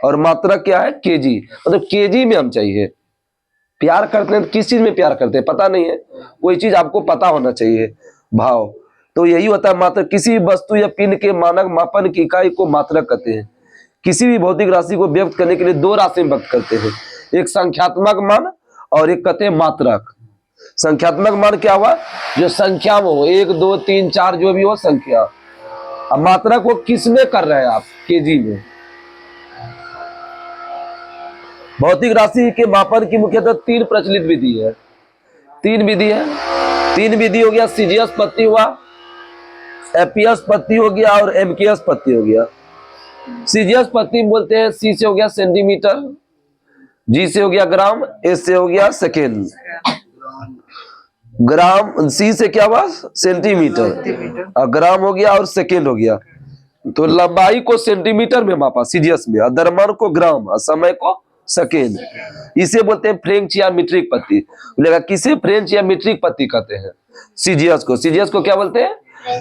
और मात्रक क्या है केजी, मतलब केजी में हम चाहिए। प्यार करते हैं तो किस चीज में प्यार करते हैं पता नहीं है, कोई चीज आपको पता होना चाहिए भाव। तो यही होता है मात्रक। किसी वस्तु या पिंड के मानक मापन की इकाई को मात्रक कहते हैं। किसी भी भौतिक राशि को व्यक्त करने के लिए दो राशि में व्यक्त करते हैं, एक संख्यात्मक मान और एक कहते हैं मात्रक। संख्यात्मक मान क्या हुआ, जो संख्या में हो, 1 2 3 4 जो भी हो संख्या। अब मात्रक वो किस में कर रहे हैं आप, केजी में। भौतिक राशि के मापन की मुख्यतः 3 प्रचलित विधि है। 3 विधि है। 3 विधि हो गया, सीजीएस पत्ती हुआ, एपीएस पत्ती हो गया और एमकेएस पत्ती हो गया। सीजीएस पत्ती बोलते हैं, सी से हो गया सेंटीमीटर, जी से हो गया ग्राम, एस से हो गया सेकेंड। ग्राम, सी से क्या हुआ सेंटीमीटर, और ग्राम हो गया और सेकेंड हो गया। तो लंबाई को सेंटीमीटर में मापा सीजीएस में, और द्रव्यमान को ग्राम, और समय को सेकेंड। इसे बोलते हैं फ्रेंच या मीट्रिक पत्ती। बोलेगा किसे फ्रेंच या मीट्रिक पत्ती कहते हैं, सीजीएस को। सीजीएस को क्या बोलते हैं,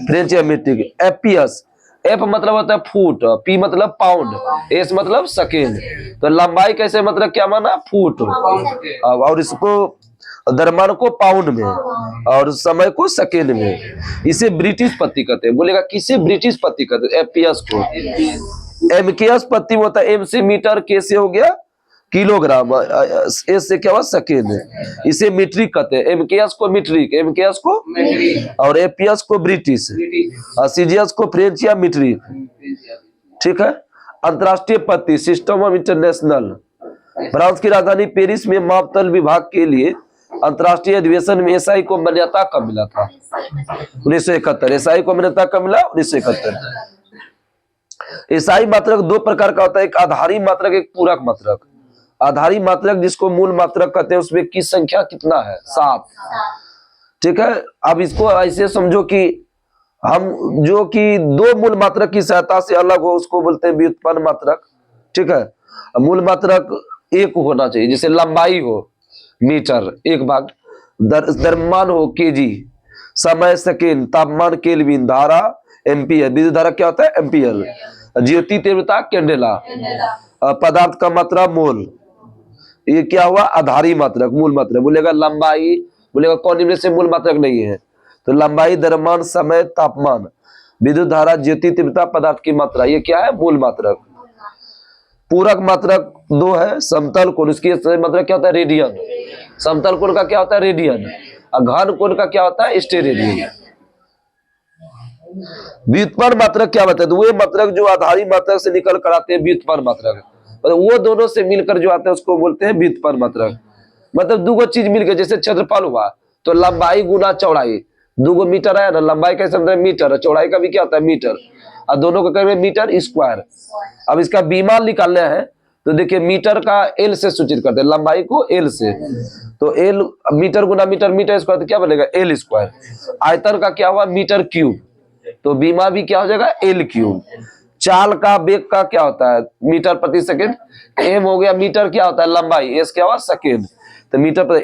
फ्रेंच या मीट्रिक। एपीएस, एफ मतलब होता है फुट, पी मतलब पाउंड, एस मतलब सेकेंड। तो लंबाई कैसे मतलब क्या माना, फुट, और इसको द्रव्यमान को पाउंड में और समय को सेकेंड में। इसे ब्रिटिश पत्ती कहते हैं। बोलेगा किसे ब्रिटिश पत्ती कहते हैं, एपीएस को। एमकेएस पत्ती में होता है एम से मीटर, के से हो गया किलोग्राम, एस से क्या हुआ सेकेंड। इसे मीट्रिक कहते हैं। एमकेएस को मीट्रिक, एमकेएस को और एपीएस को ब्रिटिश, और सीजीएस को फ्रेंच या मीट्रिक। ठीक है। अंतरराष्ट्रीय पत्ती, सिस्टम ऑफ इंटरनेशनल। फ्रांस की राजधानी पेरिस में मापतल विभाग के लिए अंतरराष्ट्रीय अधिवेशन में एसआई को मान्यता कब मिला था, 1971। एसआई को मान्यता कब मिला, 1971। एसआई मात्रक 2 प्रकार का होता है, एक आधारी मात्रक, एक पूरक मात्रक। आधारी मात्रक जिसको मूल मात्रक कहते हैं, उसमें की संख्या कितना है, 7। ठीक है। अब इसको ऐसे समझो कि हम जो कि 2 मूल मात्रक की सहायता से अलग हो उसको बोलते हैं व्युत्पन्न मात्रक। ठीक है। मूल मात्रक एक होना चाहिए, जैसे लंबाई हो मीटर 1 भाग, द्रव्यमान हो केजी, समय सेकेंड, तापमान केल्विन, धारा एम्पियर, विद्युत धारा क्या होता है एम्पियर, ज्योति तीव्रता कैंडेला, पदार्थ का मात्रा मोल। ये क्या हुआ, आधारी मात्रक, मूल मात्रक। बोलेगा लंबाई, बोलेगा कौन इनमें से मूल मात्रक नहीं है, तो लंबाई, द्रव्यमान, समय, तापमान, विद्युत धारा, ज्योति तीव्रता, पदार्थ की मात्रा, ये क्या है मूल मात्रक। पूरक मात्रक 2 है, समतल कोण, उसकी मात्रक क्या होता है रेडियन। समतल कोण का क्या होता है रेडियन, और घन कोण का क्या होता है स्टेरेडियन। व्युत्पन्न मात्रक क्या बताते हैं, वो मात्रक जो आधारी मात्रक से निकल कर आते हैं व्युत्पन्न मात्रक, वो दोनों से मिलकर जो आते हैं उसको बोलते हैं व्युत्पन्न मात्रक। मतलब 2 चीज मिलकर, जैसे क्षेत्रफल हुआ तो लंबाई गुना चौड़ाई, 2 मीटर है ना, लंबाई कैसे मतलब मीटर, चौड़ाई का भी क्या होता है मीटर, और दोनों को कहेंगे मीटर स्क्वायर। अब इसका बीमान निकालना है तो देखिए मीटर का एल से सूचित करते हैं, लंबाई को एल से, तो एल मीटर गुना मीटर, मीटर स्क्वायर तो क्या बनेगा एल स्क्वायर। आयतन का क्या हुआ मीटर क्यूब, तो बीमा भी क्या हो जाएगा एल क्यूब। चाल का वेग का क्या होता है मीटर प्रति सेकेंड, एम हो गया मीटर क्या होता है लंबाई, एस क्या हुआ सेकेंड, तो मीटर पर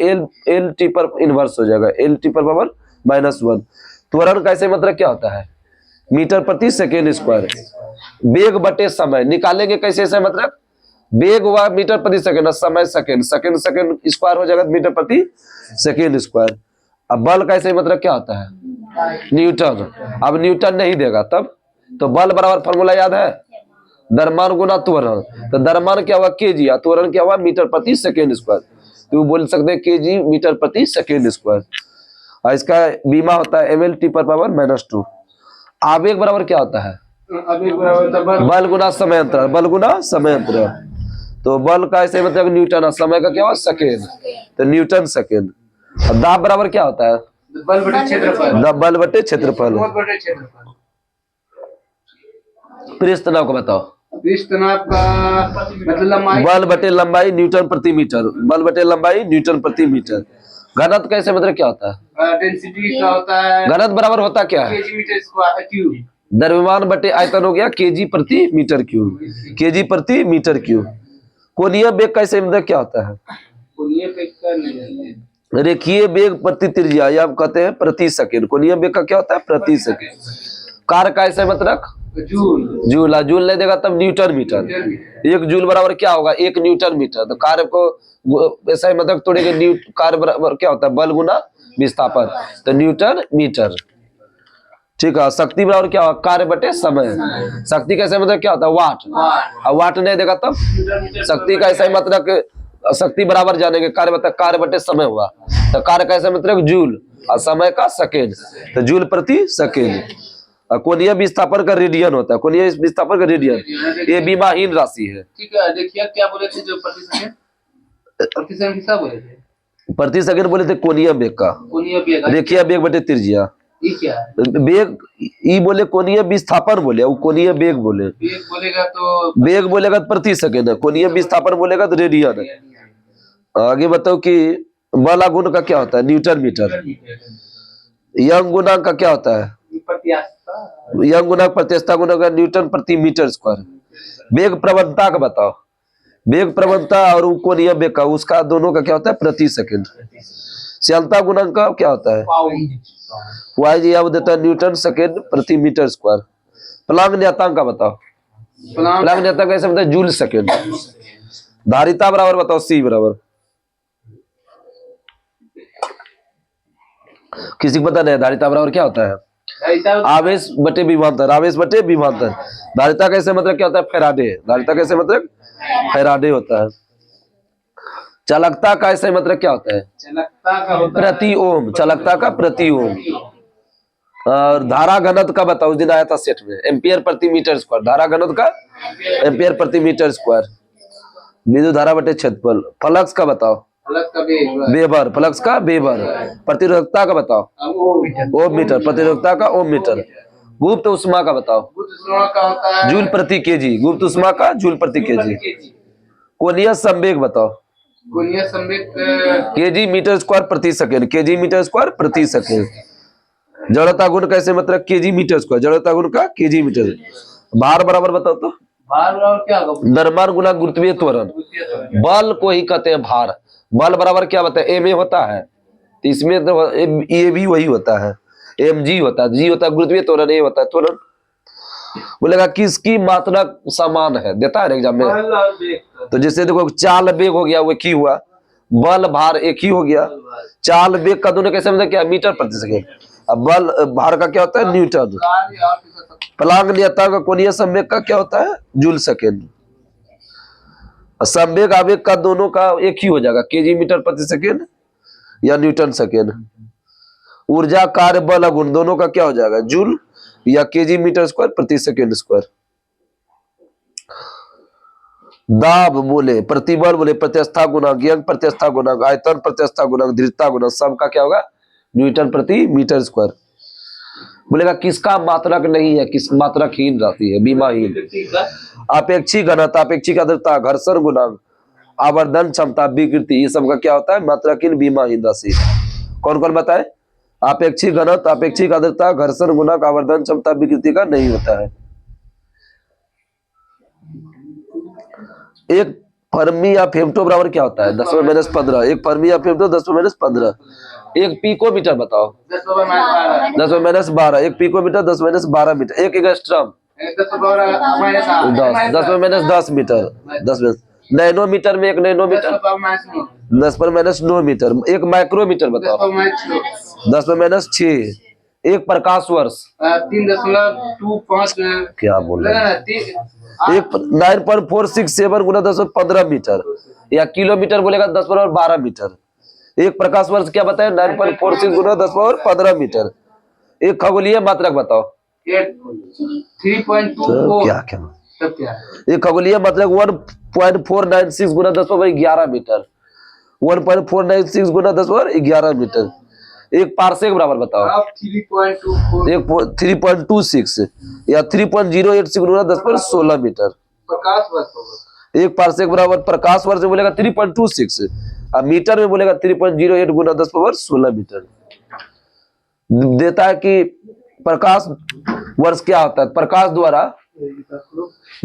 एल टी पर इनवर्स हो जाएगा, एल टी पर पावर -1। त्वरण कैसे मतलब क्या होता है मीटर प्रति सेकेंड स्क्वायर। वेग बटे समय निकालेंगे कैसे से, मतलब वेग हुआ मीटर प्रति सेकेंड, समय सेकेंड, सेकेंड सेकेंड स्क्वायर हो जाएगा मीटर प्रति सेकेंड स्क्वायर। अब बल कैसे मतलब क्या होता है न्यूटन। अब न्यूटन नहीं देगा तब, तो बल बराबर फॉर्मूला याद है, द्रव्यमान गुना त्वरण, तो द्रव्यमान क्या हुआ केजी, त्वरण क्या हुआ मीटर प्रति सेकेंड स्क्वायर, तो बोल सकते हैं केजी मीटर प्रति सेकेंड स्क्वायर। और इसका बीमा होता है ml t पर पावर -2। आवेग बराबर क्या होता है बल गुना समय अंतराल, बल गुना समय अंतराल, तो बल का ऐसे मतलब न्यूटन, समय का क्या हुआ सेकेंड, तो न्यूटन सेकेंड। और दाब बराबर क्या होता है बल बटे क्षेत्रफल, बल बटे क्षेत्रफल। पृष्ठ तनाव को बताओ, पृष्ठ तनाव का मतलब लंबाई, बल बटे लंबाई न्यूटन प्रति मीटर, बल बटे लंबाई न्यूटन प्रति मीटर। घनत्व कैसे मतलब क्या होता है डेंसिटी का होता है, घनत्व बराबर होता क्या है केजी मीटर स्क्वायर क्यूब, द्रव्यमान बटे आयतन हो गया केजी प्रति मीटर क्यूब, केजी प्रति मीटर क्यूब। कोणीय वेग कैसे मतलब क्या होता है कोणीय वेग का नहीं, रेखीय वेग प्रति त्रिज्या, या आप कहते हैं प्रति सेकंड। कोणीय वेग का क्या होता है प्रति सेकंड। कार का ऐसे मतलब जूल जूल, जूल नहीं देगा तब न्यूटन मीटर। एक जूल बराबर क्या होगा, एक न्यूटन मीटर। तो कार्य को ऐसा ही मतलब तोड़ेंगे, कार्य बराबर क्या होता है, बल गुना विस्थापन, तो न्यूटन मीटर। ठीक है। शक्ति बराबर क्या होगा, कार्य बटे समय। शक्ति कैसे मतलब क्या होता है, वाट। और वाट नहीं देगा तब शक्ति का ऐसा ही मतलब कि शक्ति बराबर जानेंगे, कार्य बता कार्य बटे समय हुआ, तो कार्य का ऐसा मतलब जूल और समय का सेकेंड, तो जूल प्रति सेकेंड। कोणीय विस्थापन का रेडियन होता है, कोणीय विस्थापन का रेडियन, ये विमाहीन राशि है। ठीक है। देखिए क्या बोले थे जो प्रति सेकंड कितना बोले थे, प्रति सेकंड बोले थे कोणीय वेग का, कोणीय वेग, रेखीय वेग बटे त्रिज्या। ये क्या है, वेग ई बोले कोणीय विस्थापन बोले, वो कोणीय वेग बोले। वेग बोलेगा तो वेग बोलेगा तो प्रति सेकंड है, कोणीय विस्थापन बोलेगा तो रेडियन है। आगे बताओ कि बल गुण का क्या होता है, न्यूटन मीटर। यंग गुणांक का क्या होता है, यंग गुणांक प्रत्यस्था गुणांक का न्यूटन प्रति मीटर स्क्वायर। वेग प्रवणता का बताओ, वेग प्रवणता और कोणीय वेग का, उसका दोनों का क्या होता है, प्रति सेकंड। श्यालता गुणांक का क्या होता है, वाई जी अब देता है न्यूटन सेकंड प्रति मीटर स्क्वायर। प्लांक नियतांक का बताओ, प्लांक नियतांक कैसे बताओ, जूल सेकंड। धारिता बराबर बताओ, सी बराबर, किसी को पता नहीं धारिता बराबर क्या होता है, आवेश बटे विभवांतर, आवेश बटे विभवांतर। धारिता कैसे मतलब क्या होता है, फैराडे। धारिता कैसे मतलब फैराडे होता है। चालकता का ऐसे मतलब क्या होता है, चालकता का होता प्रति ओम, चालकता का प्रति ओम। और धारा घनत्व का बताओ, उस दिन आया था सेट में, एम्पियर प्रति मीटर स्क्वायर। धारा घनत्व का एम्पियर प्रति मीटर स्क्वायर। विद्युत धारा बटे क्षेत्रफल। फ्लक्स का बताओ, फ्लक्स का वेग, वेबर, फ्लक्स का वेबर। प्रतिरोधकता का बताओ, ओम मीटर, प्रतिरोधकता का ओम मीटर। गुप्त उष्मा का बताओ, गुरुत्वाकर्षण का होता है जूल प्रति केजी, गुप्त उष्मा का जूल प्रति केजी। कोणीय संवेग बताओ, कोणीय संवेग केजी मीटर स्क्वायर प्रति सेकंड, केजी मीटर स्क्वायर प्रति सेकंड। जड़ता गुण कैसे मतलब केजी मीटर स्क्वायर, जड़ता गुण का केजी मीटर। भार बराबर बताओ तो, भार बराबर क्या होगा, द्रव्यमान गुना गुरुत्वीय त्वरण। बल को ही कहते हैं भार। बल बराबर क्या बताए, एम ए होता है, तो इसमें तो ये भी वही होता है, एम जी होता है, जी होता है गुरुत्वीय त्वरण, ए होता है त्वरण। बोलेगा किसकी मात्रा समान है, देता है एग्जाम में, तो जैसे देखो चाल वेग हो गया वो एक ही हुआ, बल भार एक ही हो गया। चाल वेग का दोनों कैसे मतलब क्या, मीटर प्रति सेकंड। अब बल भार का क्या होता है, न्यूटन। प्लांक नियतांक का कोणीय संवेग का क्या होता है, जूल सेकंड। संवेग आवेग का दोनों का एक ही हो जाएगा, केजी मीटर प्रति सेकंड या न्यूटन सेकंड। ऊर्जा कार्य बल गुण दोनों का क्या हो जाएगा, जूल या केजी मीटर स्क्वायर प्रति सेकंड स्क्वायर। दाब बोले, प्रतिबल बोले, प्रत्यस्था गुणांक, यंग प्रत्यस्था गुणांक, आयतन प्रत्यस्था गुणांक, दृढ़ता गुणांक, सबका क्या होगा, न्यूटन प्रति मीटर स्क्वायर। बोलेगा किसका मात्रक नहीं है, किस मात्रकहीन राशि है, बीमाहीन। अपेक्षिक घनत्व, अपेक्षिक आर्द्रता, घर्षण गुणांक, आवर्धन क्षमता, विकृति, ये सब का क्या होता है, मात्रकहीन बीमाहीन राशि। कौन कौन बताए, अपेक्षिक घनत्व, अपेक्षिक आर्द्रता, घर्षण गुणांक, आवर्धन क्षमता, विकृति का नहीं होता है। एक फर्मी या फेम्टो बराबर क्या होता है, 10⁻⁻15। एक फर्मी या फेम्टो 10⁻15। एक पिकोमीटर बताओ, 10⁻12। एक पिकोमीटर 10⁻12 मीटर। एक एंगस्ट्रॉम 10⁻10 मीटर, 10 नैनोमीटर में एक नैनोमीटर 10⁻9 मीटर। एक माइक्रोमीटर बताओ, 10⁻6। एक प्रकाश वर्ष 3.25 क्या बोल रहे हैं, एक 9.467 गुना 10⁻15 मीटर, या किलोमीटर बोलेगा 10⁻12 मीटर। एक प्रकाश वर्ष क्या बताए, 9.46 गुना 10⁻15 मीटर। एक खगोलीय मात्रक बताओ, 3.24 क्या क्या, एक खगोलीय मात्रक 1.496 गुना 10⁻11 मीटर, 1.496 गुना 10⁻11 मीटर। एक पार्सेक बराबर बताओ, 3.24 एक 3.26 या 3.086 गुना 10⁻16 मीटर। प्रकाश वर्ष होगा। एक पार्सेक बराबर प्रकाश वर्ष में बोलेगा 3.26 और मीटर में बोलेगा 3.08 गुना 10⁻16 मीटर। देता है कि प्रकाश वर्ष क्या होता है, प्रकाश द्वारा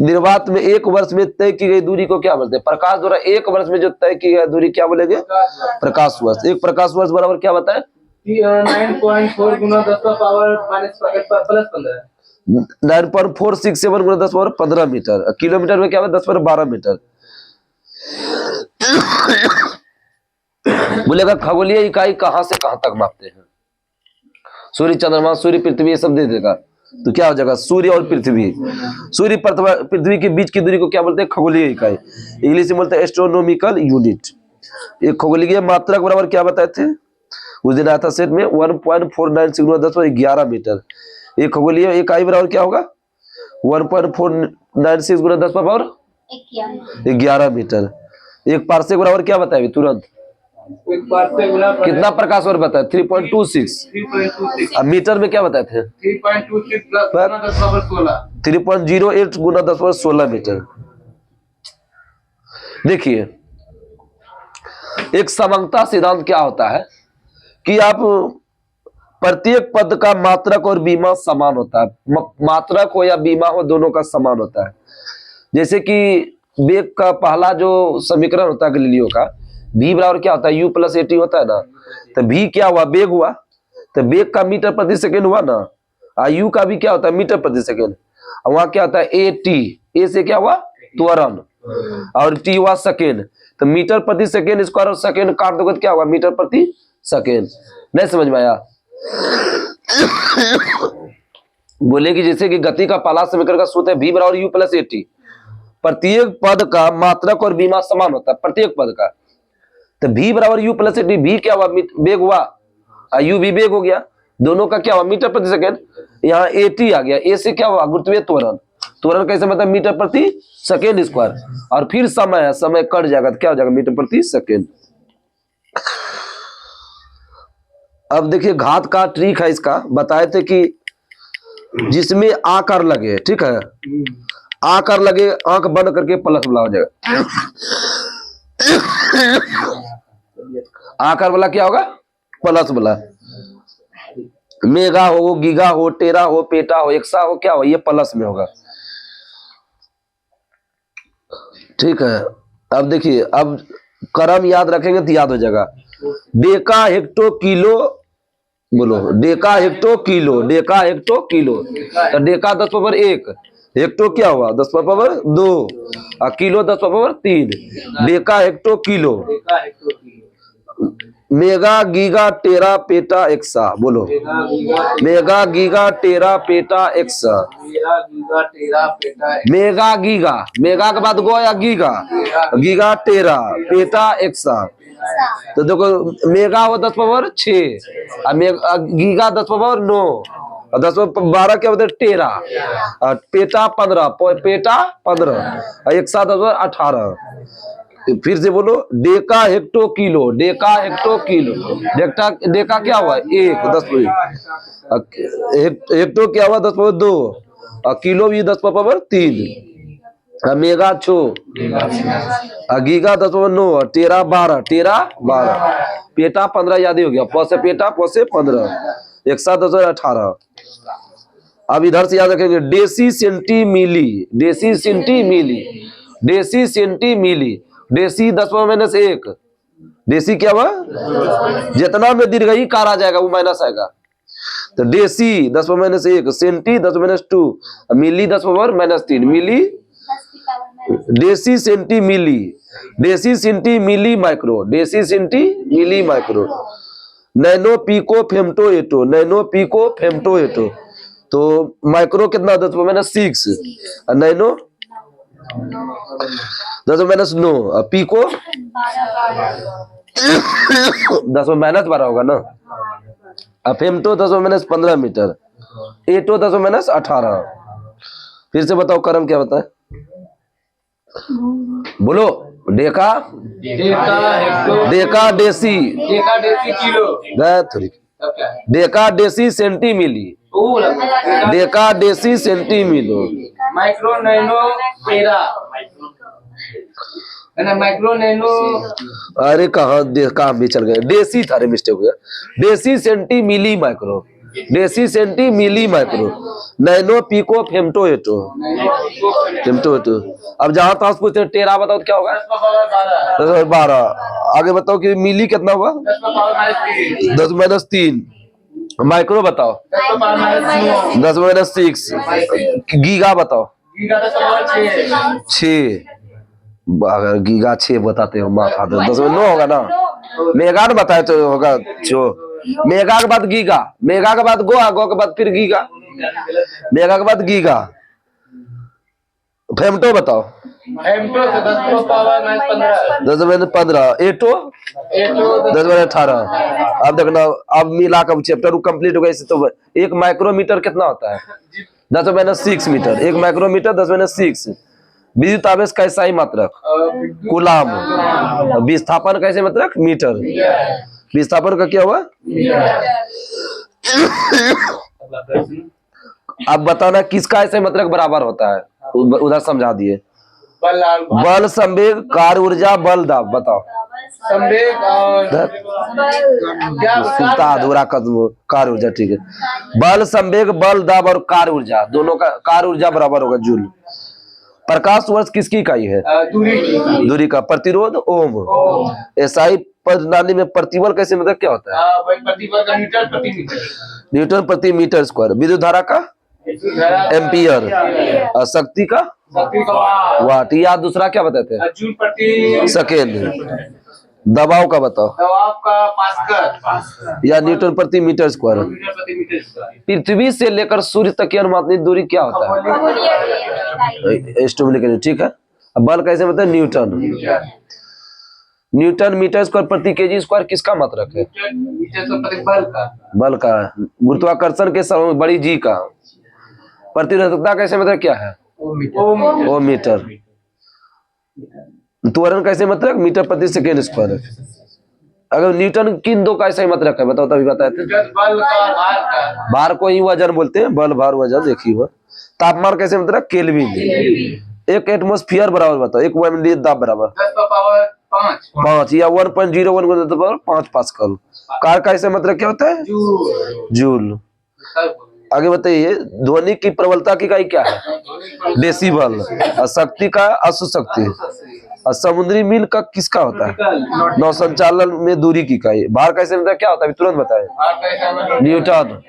निर्वात में एक वर्ष में तय की गई दूरी को क्या बोलते हैं, प्रकाश द्वारा एक वर्ष में जो तय की गई दूरी क्या बोलेंगे, प्रकाश वर्ष। एक प्रकाश वर्ष बराबर क्या बताए, 9.4 गुना 10⁻⁻+15 9.467 गुना 10^15 मीटर। किलोमीटर में क्या होगा 10/12 मीटर। बोलेगा खगोलीय इकाई कहां से कहां तक मापते हैं? सूर्य, चंद्रमा, सूर्य, पृथ्वी, ये सब दे देगा तो क्या हो जाएगा सूर्य और पृथ्वी। सूर्य पृथ्वी के बीच की दूरी को क्या बोलते हैं? खगोलीय इकाई। इंग्लिश में बोलते हैं एस्ट्रोनॉमिकल यूनिट। एक खगोलीय मात्रक बराबर क्या बताए थे उस दिन आया था सेट में? 1.496 गुना 10^11 मीटर। एक खगोलीय इकाई बराबर क्या होगा? 1.496 गुना 10^11 मीटर। एक पारसेक बराबर क्या बताए तुरंत? एक बार से गुना कितना प्रकाश वर्ष बताया? 3.26। 3.26 अब मीटर में क्या बताए थे? 3.26 प्लस 10^16 3.08 गुना 10^16 मीटर। देखिए एक समांगता सिद्धांत क्या होता है कि आप प्रत्येक पद का मात्रक और बीमा समान होता है। मात्रक हो या बीमा हो दोनों का समान होता है। जैसे कि वेग का पहला जो समीकरण होता है गैलीलियो का, v बराबर क्या होता है? u + at होता है ना। तो v क्या हुआ? वेग हुआ। तो वेग का मीटर प्रति सेकेंड हुआ ना। u का भी क्या होता है? मीटर प्रति सेकेंड। और वहां क्या होता है? at। a से क्या हुआ? त्वरण। और t हुआ सेकेंड। तो मीटर प्रति सेकेंड स्क्वायर और सेकेंड काट दोगे तो क्या होगा? मीटर प्रति सेकेंड। नहीं समझ में आया? बोले कि जैसे कि गति का पहला समीकरण का सूत्र है v बराबर u + at। प्रत्येक पद का मात्रक और बीमा समान होता है प्रत्येक पद का। तो v बराबर u + at। v क्या हुआ? वेग हुआ। u भी वेग हो गया। दोनों का क्या हुआ? मीटर प्रति सेकेंड। यहाँ at आ गया। a से क्या हुआ? गुरुत्वीय त्वरण। त्वरण कैसे मतलब? मीटर प्रति सेकेंड स्क्वायर। और फिर समय है, समय कट जाएगा तो क्या हो जाएगा? मीटर प्रति सेकेंड। अब देखिए घात का ट्रिक है इसका। बताए थे कि जिसमें आकार लगे, ठीक है, आकार लगे, आंख बंद करके प्लस वाला हो जाएगा। आकार वाला क्या होगा? प्लस वाला। मेगा हो, गीगा हो, टेरा हो, पेटा हो, एक्सा हो, क्या हो? ये प्लस में होगा। ठीक है। अब देखिए अब क्रम याद रखेंगे तो याद हो जाएगा। डेका हेक्टो किलो, बोलो deca hecto kilo. Deca hecto kilo. तो डेका 10^1। हेक्टो क्या हुआ? 10^2। और kilo 10^3। Deca hecto kilo. Mega giga tera peta exa. बोलो mega giga tera peta exa. Mega giga, mega के बाद गो या giga, giga tera peta exa. तो देखो मेगा वो 10^6 और गीगा 10^9 और 10^12 क्या होता है? टेरा। और पेटा 15, पेटा 15 और एक्सा 10^18। फिर से बोलो deca hecto kilo. Deca hecto kilo. Deka क्या हुआ? 1 10। हेक्टो क्या हुआ? 10^2 और किलो भी 10^3। मेगा 6 गीगा 10^9 टेरा 12। टेरा 12 पेटा 15 याद ही हो गया। पौ से पेटा, पौ से 15, एक्सा 10^18। अब इधर से याद रखेंगे deci centi milli. Deci centi milli. Deci centi milli. Deci 10^-1। Deci क्या हुआ? जितना में दीर्घई कार आ जाएगा वो माइनस आएगा। तो deci 10^-1, centi 10^-2, milli 10^-3। Milli deci centi milli. Deci centi milli micro. Deci centi milli micro. Nano pico femto atto. Nano pico femto atto. तो micro कितना? 10^-6 और नैनो 10^-9। पिको 10^-12 होगा ना। Femto 10^-15 metre. एटो 10^-18। फिर से बताओ क्रम क्या बताए? बोलो deca, deca deci, kilo, deca deci centi milli. Deca deci centi milli. Micro nano tera, micro nano. अरे कहाँ भी चल गए? डेसी था, मिस्टेक हो गया। Deci centi milli micro. Deci centi milli micro. Nano pico femto atto. Femto atto. अब जहां तक पूछते हैं टेरा बताओ तो क्या होगा? 10^12। आगे बताओ कि मिली कितना हुआ? 10^-3 माइक्रो बताओ। 10 में -6। गीगा बताओ। गीगा 10 6। अगर गीगा 6 बताते हो माथा तो 10 में 9 होगा ना। मेगा ने बताए तो होगा जो। मेगा के बाद गीगा, मेगा के बाद गोआ, गो के बाद फिर गीगा, मेगा के बाद गीगा। फेमटो बताओ। फेमटो से 10 10 में 15। एटो 10 में 18। अब देखना, अब मिला कर चैप्टर कंप्लीट हो गया। इससे तो एक माइक्रोमीटर कितना होता है? 10 में -6 मीटर। एक माइक्रोमीटर 10 में -6। विद्युत आवेश का इकाई मात्रक कूलाम। विस्थापन कैसे मात्रक? मीटर। विस्थापन का क्या हुआ? अब बताना किसका ऐसे मात्रक बराबर होता है? उधर समझा दिए। बल, संवेग, कार्य ऊर्जा, बल, दाब। बताओ। संवेग और क्या अधूरा कदम? कार्य ऊर्जा, ठीक है। बल, संवेग, बल, दाब और कार्य ऊर्जा, दोनों का कार्य ऊर्जा बराबर होगा जूल। प्रकाश वर्ष किसकी इकाई है? दूरी का। प्रतिरोध ओम। एसआई प्रणाली में प्रतिबल कैसे मतलब क्या होता है? प्रतिबल का मीटर प्रति मीटर। न्यूटन प्रति मीटर स्क्वायर। विद्युत धारा का एम्पियर। और शक्ति का वाट। या दूसरा क्या बताते हैं? जूल प्रति सेकेंड। दबाव का बताओ। दबाव का पास्कल या न्यूटन प्रति मीटर स्क्वायर। मीटर प्रति मीटर स्क्वायर। पृथ्वी से लेकर सूर्य तक की अनुमानित दूरी क्या होता है? एस्टोमिक, ठीक है। अब बल कैसे बताए? न्यूटन। न्यूटन मीटर स्क्वायर प्रति केजी स्क्वायर किसका मात्रक है? मीटर तो प्रति बल का। बल का। गुरुत्वाकर्षण के समय बड़ी जी का। प्रतिरोधकता कैसे मतलब क्या है? ओम मीटर। त्वरण कैसे मतलब? मीटर प्रति सेकेंड स्क्वायर। अगर न्यूटन किन दो का ऐसा ही मतलब है? बताओ, तभी बताए थे। बल का भार का। भार को ही वजन बोलते हैं। बल, भार, वजन एक ही हुआ। तापमान कैसे मतलब? केल्विन। एक एटमॉस्फेयर बराबर बताओ। एक वायुमंडलीय दाब बराबर 10 का पावर 5 या 1.01 5 पास्कल। कार का ऐसे मतलब क्या होता है? जूल। आगे बताइए। ध्वनि की प्रबलता की इकाई क्या है? डेसिबल। और शक्ति का अश्व शक्ति। और समुद्री मील का किसका होता है? नौ संचालन में दूरी की इकाई। भार कैसे मतलब क्या होता है? तुरंत बताए। न्यूटन।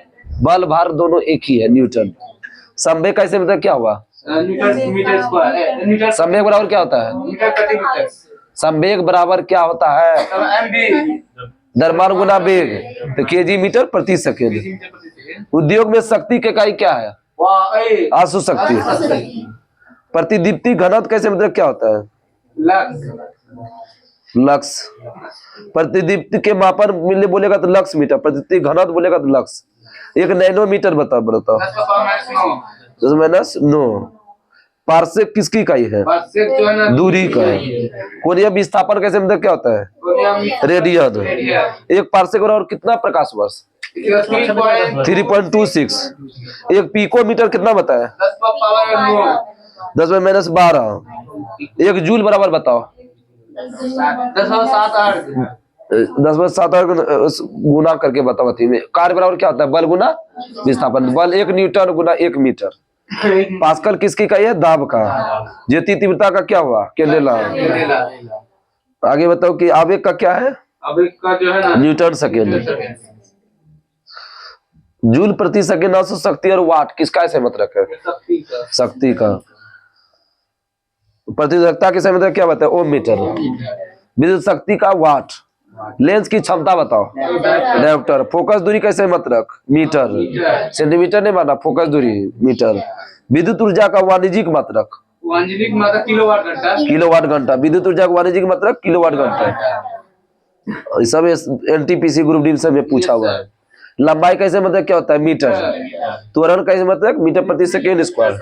बल, भार दोनों एक ही है, न्यूटन। संवेग कैसे मतलब क्या हुआ? Metre square. संवेग बराबर क्या होता है? मीटर प्रति मीटर। संवेग बराबर क्या होता है? एमबी द्रव्यमान गुना वेग। तो केजी मीटर प्रति सेकेंड। उद्योग में शक्ति की इकाई क्या है? आंसू शक्ति। प्रतिदीप्ति घनत्व कैसे मतलब क्या होता है? लक्स। प्रतिदीप्ति के मापन मिलने बोलेगा तो लक्स मीटर। प्रतिदीप्ति घनत्व बोलेगा तो लक्स। एक नैनोमीटर बताओ। 10⁻9। पार्सेक किसकी इकाई है? दूरी का है। कोणीय विस्थापन कैसे मतलब क्या होता है? रेडियन। एक पार्सेक और कितना प्रकाश वर्ष? 3.26। एक पिकोमीटर कितना बताया? 10 में -12। एक जूल बराबर बताओ। 10 में 7 गुना करके बताओ। कार्य बराबर क्या होता है? बल गुना विस्थापन। बल 1 न्यूटन गुना 1 मीटर। पास्कल किसकी इकाई है? दाब का। ज्योति तीव्रता का क्या हुआ? केंद्रेला। आगे बताओ कि आवेग का क्या है? आवेग का जो है ना न्यूटन सेकेंड। जूल प्रति सेकेंड अश्व शक्ति और वाट किसका ऐसे मतलब है? शक्ति का। प्रतिरोधकता के समय मतलब क्या बताए? ओम मीटर। विद्युत शक्ति का वाट। लेंस की क्षमता बताओ। डायोप्टर। फोकस दूरी कैसे मतलब? मीटर। सेंटीमीटर नहीं माना, फोकस दूरी मीटर। विद्युत ऊर्जा का वाणिज्यिक मात्रक? वाणिज्यिक मात्रक किलोवाट घंटा। किलोवाट घंटा। विद्युत ऊर्जा का वाणिज्यिक मात्रक किलोवाट घंटा। सब एनटीपीसी ग्रुप डी में पूछा हुआ है। लंबाई कैसे मतलब क्या होता है? मीटर। त्वरण कैसे मतलब? मीटर प्रति सेकेंड स्क्वायर।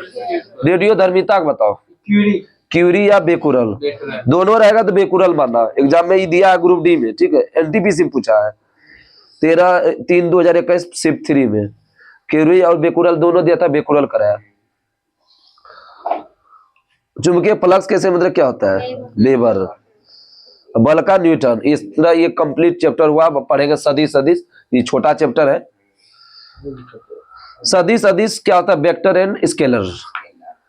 रेडियो धर्मिता बताओ। क्यूरी या बेकुरल। दोनों रहेगा तो बेकुरल मानना। एग्जाम में दिया है ग्रुप डी में, ठीक है। एनटीपीसी में पूछा है 13/3/2021 शिफ्ट 3 में। क्यूरी और बेकुरल दोनों दिया था, बेकुरल कराया। चुंबकीय फ्लक्स कैसे मतलब क्या होता है? वेबर। बल का न्यूटन। इस तरह ये कंप्लीट चैप्टर हुआ। पढ़ेंगे सदिश। सदिश ये छोटा चैप्टर है। सदिश सदिश क्या होता है? Vector and scalar.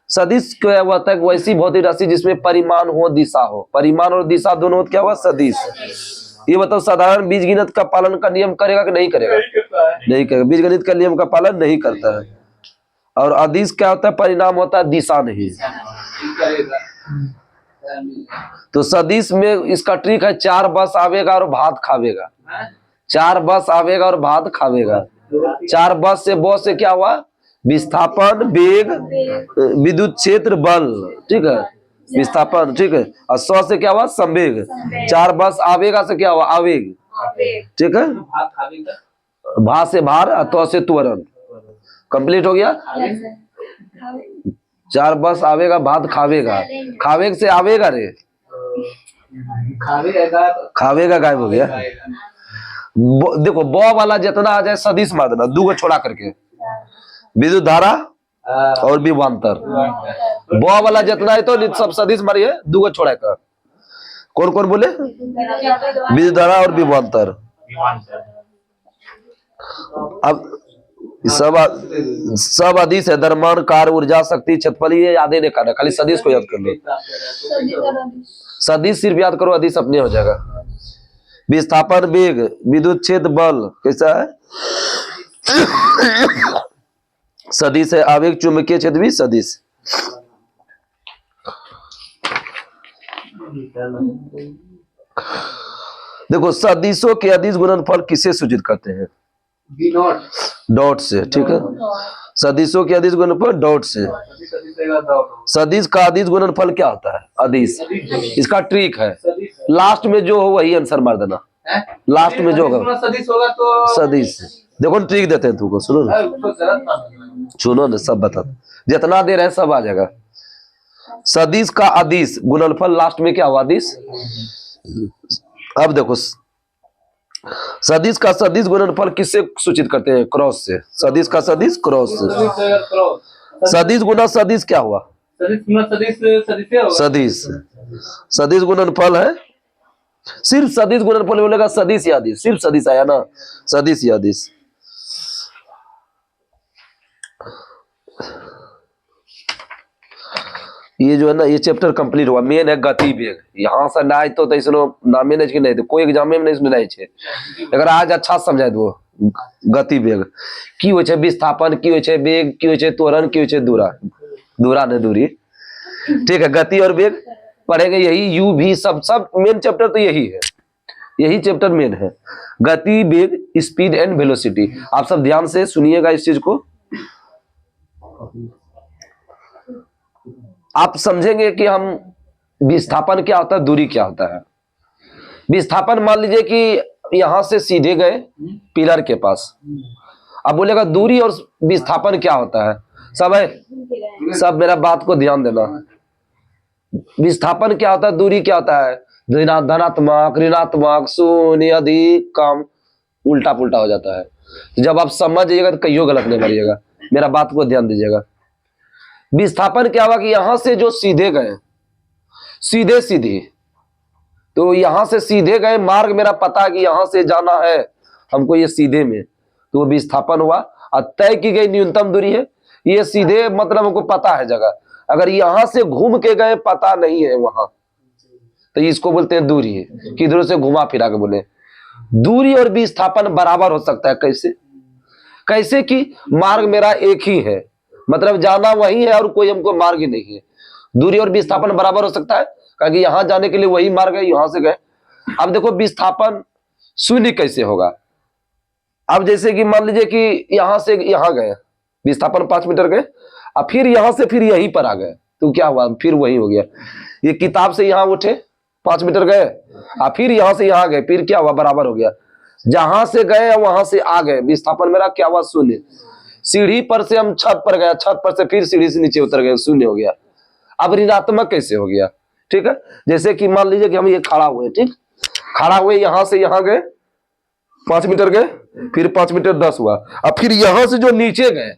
सदिश क्या होता है? वैसी भौतिक राशि जिसमें परिमाण हो, दिशा हो। परिमाण और दिशा दोनों हो, क्या हुआ? सदिश। ये बताओ, साधारण बीजगणित का पालन का नियम करेगा कि नहीं करेगा? नहीं करेगा, बीजगणित का नियम का पालन नहीं करता है। और अदिश क्या होता है, परिणाम होता है दिशा नहीं। करेगा। तो सदिश में इसका ट्रिक है, 4 बस आवेगा और भात खावेगा। 4 बस आवेगा और भात खावेगा। 4 बस से बस से क्या हुआ, विस्थापन, वेग, विद्युत क्षेत्र, बल, ठीक है, विस्थापन, ठीक है। और 100 से क्या हुआ, संवेग। 4 बस आवेगा से क्या हुआ, आवेग, ठीक है। भात खावेगा। भा से भार और तो से त्वरण, कंप्लीट हो गया। 4 बस आवेगा, भात खावेगा, खावेग से आवेगा रे, खावेगा। खावेगा गायब हो गया। देखो ब वाला जितना आ जाए सदिश मार देना, 2 छोड़ा करके, विद्युत धारा और विभवांतर। ब वाला जितना है तो सब सदिश मारिए, 2 छोड़ा कर। कौन कौन बोले, विद्युत धारा और विभवांतर। अब सब अदिश है, द्रव्यमान, कार्य, ऊर्जा, शक्ति, क्षेत्रफल, ये याद ही नहीं करना, खाली सदिश को याद कर लो। सदिश सिर्फ याद करो, अदिश अपने हो जाएगा। विस्थापन, वेग, विद्युत क्षेत्र, बल कैसा है, सदिश है। आवेग, चुंबकीय क्षेत्र भी सदिश। देखो सदिशों के अदिश गुणनफल किससे सूचित करते हैं, डॉट से, ठीक है। सदिशों के अदिश गुणनफल डॉट से। सदिश का अदिश गुणनफल क्या होता है, अदिश, इसका ट्रिक है, लास्ट में जो हो वही आंसर मार देना, लास्ट में जो होगा सदिश होगा तो सदिश। देखो ट्रिक देते हैं तुमको, सुनो ना, सुनो ना, सब बता, जितना दे रहे हैं सब आ जाएगा। सदिश का अदिश गुणनफल लास्ट में क्या हुआ, अदिश। अब देखो सदिश का सदिश गुणनफल किससे सूचित करते हैं, क्रॉस से। सदिश का सदिश क्रॉस से। सदिश गुना सदिश क्या हुआ, सदिश। सदिश गुणनफल है, सिर्फ सदिश गुणनफल बोलेगा, सदिश या अदिश, सिर्फ सदिश आया ना, सदिश या अदिश। ये जो है ना, ये चैप्टर कंप्लीट हुआ। मेन है गति वेग, यहाँ से ना तो इसनो नामे नहीं कि नहीं तो कोई एग्जाम में नहीं सुने नहीं छे, अगर आज अच्छा समझाए दो। गति वेग की होय छे, विस्थापन की होय छे, वेग की होय छे, त्वरण की होय छे, दूरा, दूरा ने दूरी, ठीक है। गति और वेग पढ़ेंगे, यही यू भी सब मेन चैप्टर तो यही है, यही चैप्टर मेन है, गति, वेग, स्पीड एंड वेलोसिटी। आप सब ध्यान से सुनिएगा इस चीज को, आप समझेंगे कि हम विस्थापन क्या होता है, दूरी क्या होता है। विस्थापन मान लीजिए कि यहां से सीधे गए पिलर के पास, अब बोलेगा दूरी और विस्थापन क्या होता है, सब है, सब मेरा बात को ध्यान देना। विस्थापन क्या होता है, दूरी क्या होता है, धनात्मक, ऋणात्मक, शून्य, अधिक, कम, उल्टा पुल्टा हो जाता है। तो जब आप समझ जाइएगा तो कहियो गलत नहीं मारिएगा, मेरा बात को ध्यान दीजिएगा। विस्थापन क्या हुआ कि यहां से जो सीधे गए, सीधे सीधे, तो यहां से सीधे गए, मार्ग मेरा पता है कि यहां से जाना है हमको, ये सीधे में, तो वो विस्थापन हुआ। और तय की गई न्यूनतम दूरी है, ये सीधे मतलब हमको पता है जगह। अगर यहां से घूम के गए, पता नहीं है वहां, तो इसको बोलते हैं दूरी है, किधरों से घुमा फिरा के बोले। दूरी और विस्थापन बराबर हो सकता है, कैसे, कैसे कि मार्ग मेरा एक ही है, मतलब जाना वही है और कोई हमको मार्ग ही नहीं है। दूरी और विस्थापन बराबर हो सकता है, क्योंकि यहां जाने के लिए वही मार्ग है, यहां से गए। अब देखो विस्थापन शून्य कैसे होगा, अब जैसे कि मान लीजिए कि यहां से यहां गए, विस्थापन 5 मीटर गए, अब फिर यहां से फिर यहीं पर आ गए, तो क्या हुआ, फिर वही हो गया। ये किताब से यहां उठे 5 मीटर गए, अब फिर यहां से यहां गए, फिर क्या हुआ, बराबर हो गया। जहां से गए वहां से आ गए, विस्थापन मेरा क्या हुआ, शून्य। सीढ़ी पर से हम छत पर गए, छत पर से फिर सीढ़ी से नीचे उतर गए, शून्य हो गया। अब ऋणात्मक कैसे हो गया, ठीक है। जैसे कि मान लीजिए कि हम ये खड़ा हुए, ठीक, खड़ा हुए, यहां से यहां गए 5 मीटर गए, फिर 5 मीटर 10 हुआ, अब फिर यहां से जो नीचे गए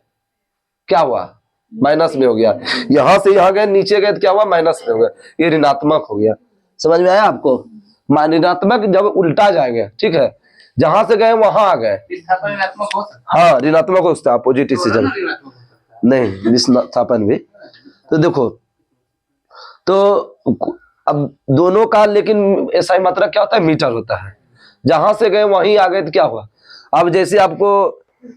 क्या हुआ, माइनस में हो गया। यहां से यहां गए, नीचे गए तो क्या हुआ, माइनस में हो गया, ये ऋणात्मक हो गया। समझ में आया आपको, ऋणात्मक जब उल्टा जाएंगे, ठीक है, जहां से गए वहां आ गए। विस्थापन ऋणात्मक हो सकता हाँ ऋणात्मक हो सकता है, अपोजिट डिसीजन नहीं, विस्थापन भी। तो देखो, तो अब दोनों का लेकिन ऐसा ही मात्रा क्या होता है, मीटर होता है। जहां से गए वहीं आ गए तो क्या हुआ। अब जैसे आपको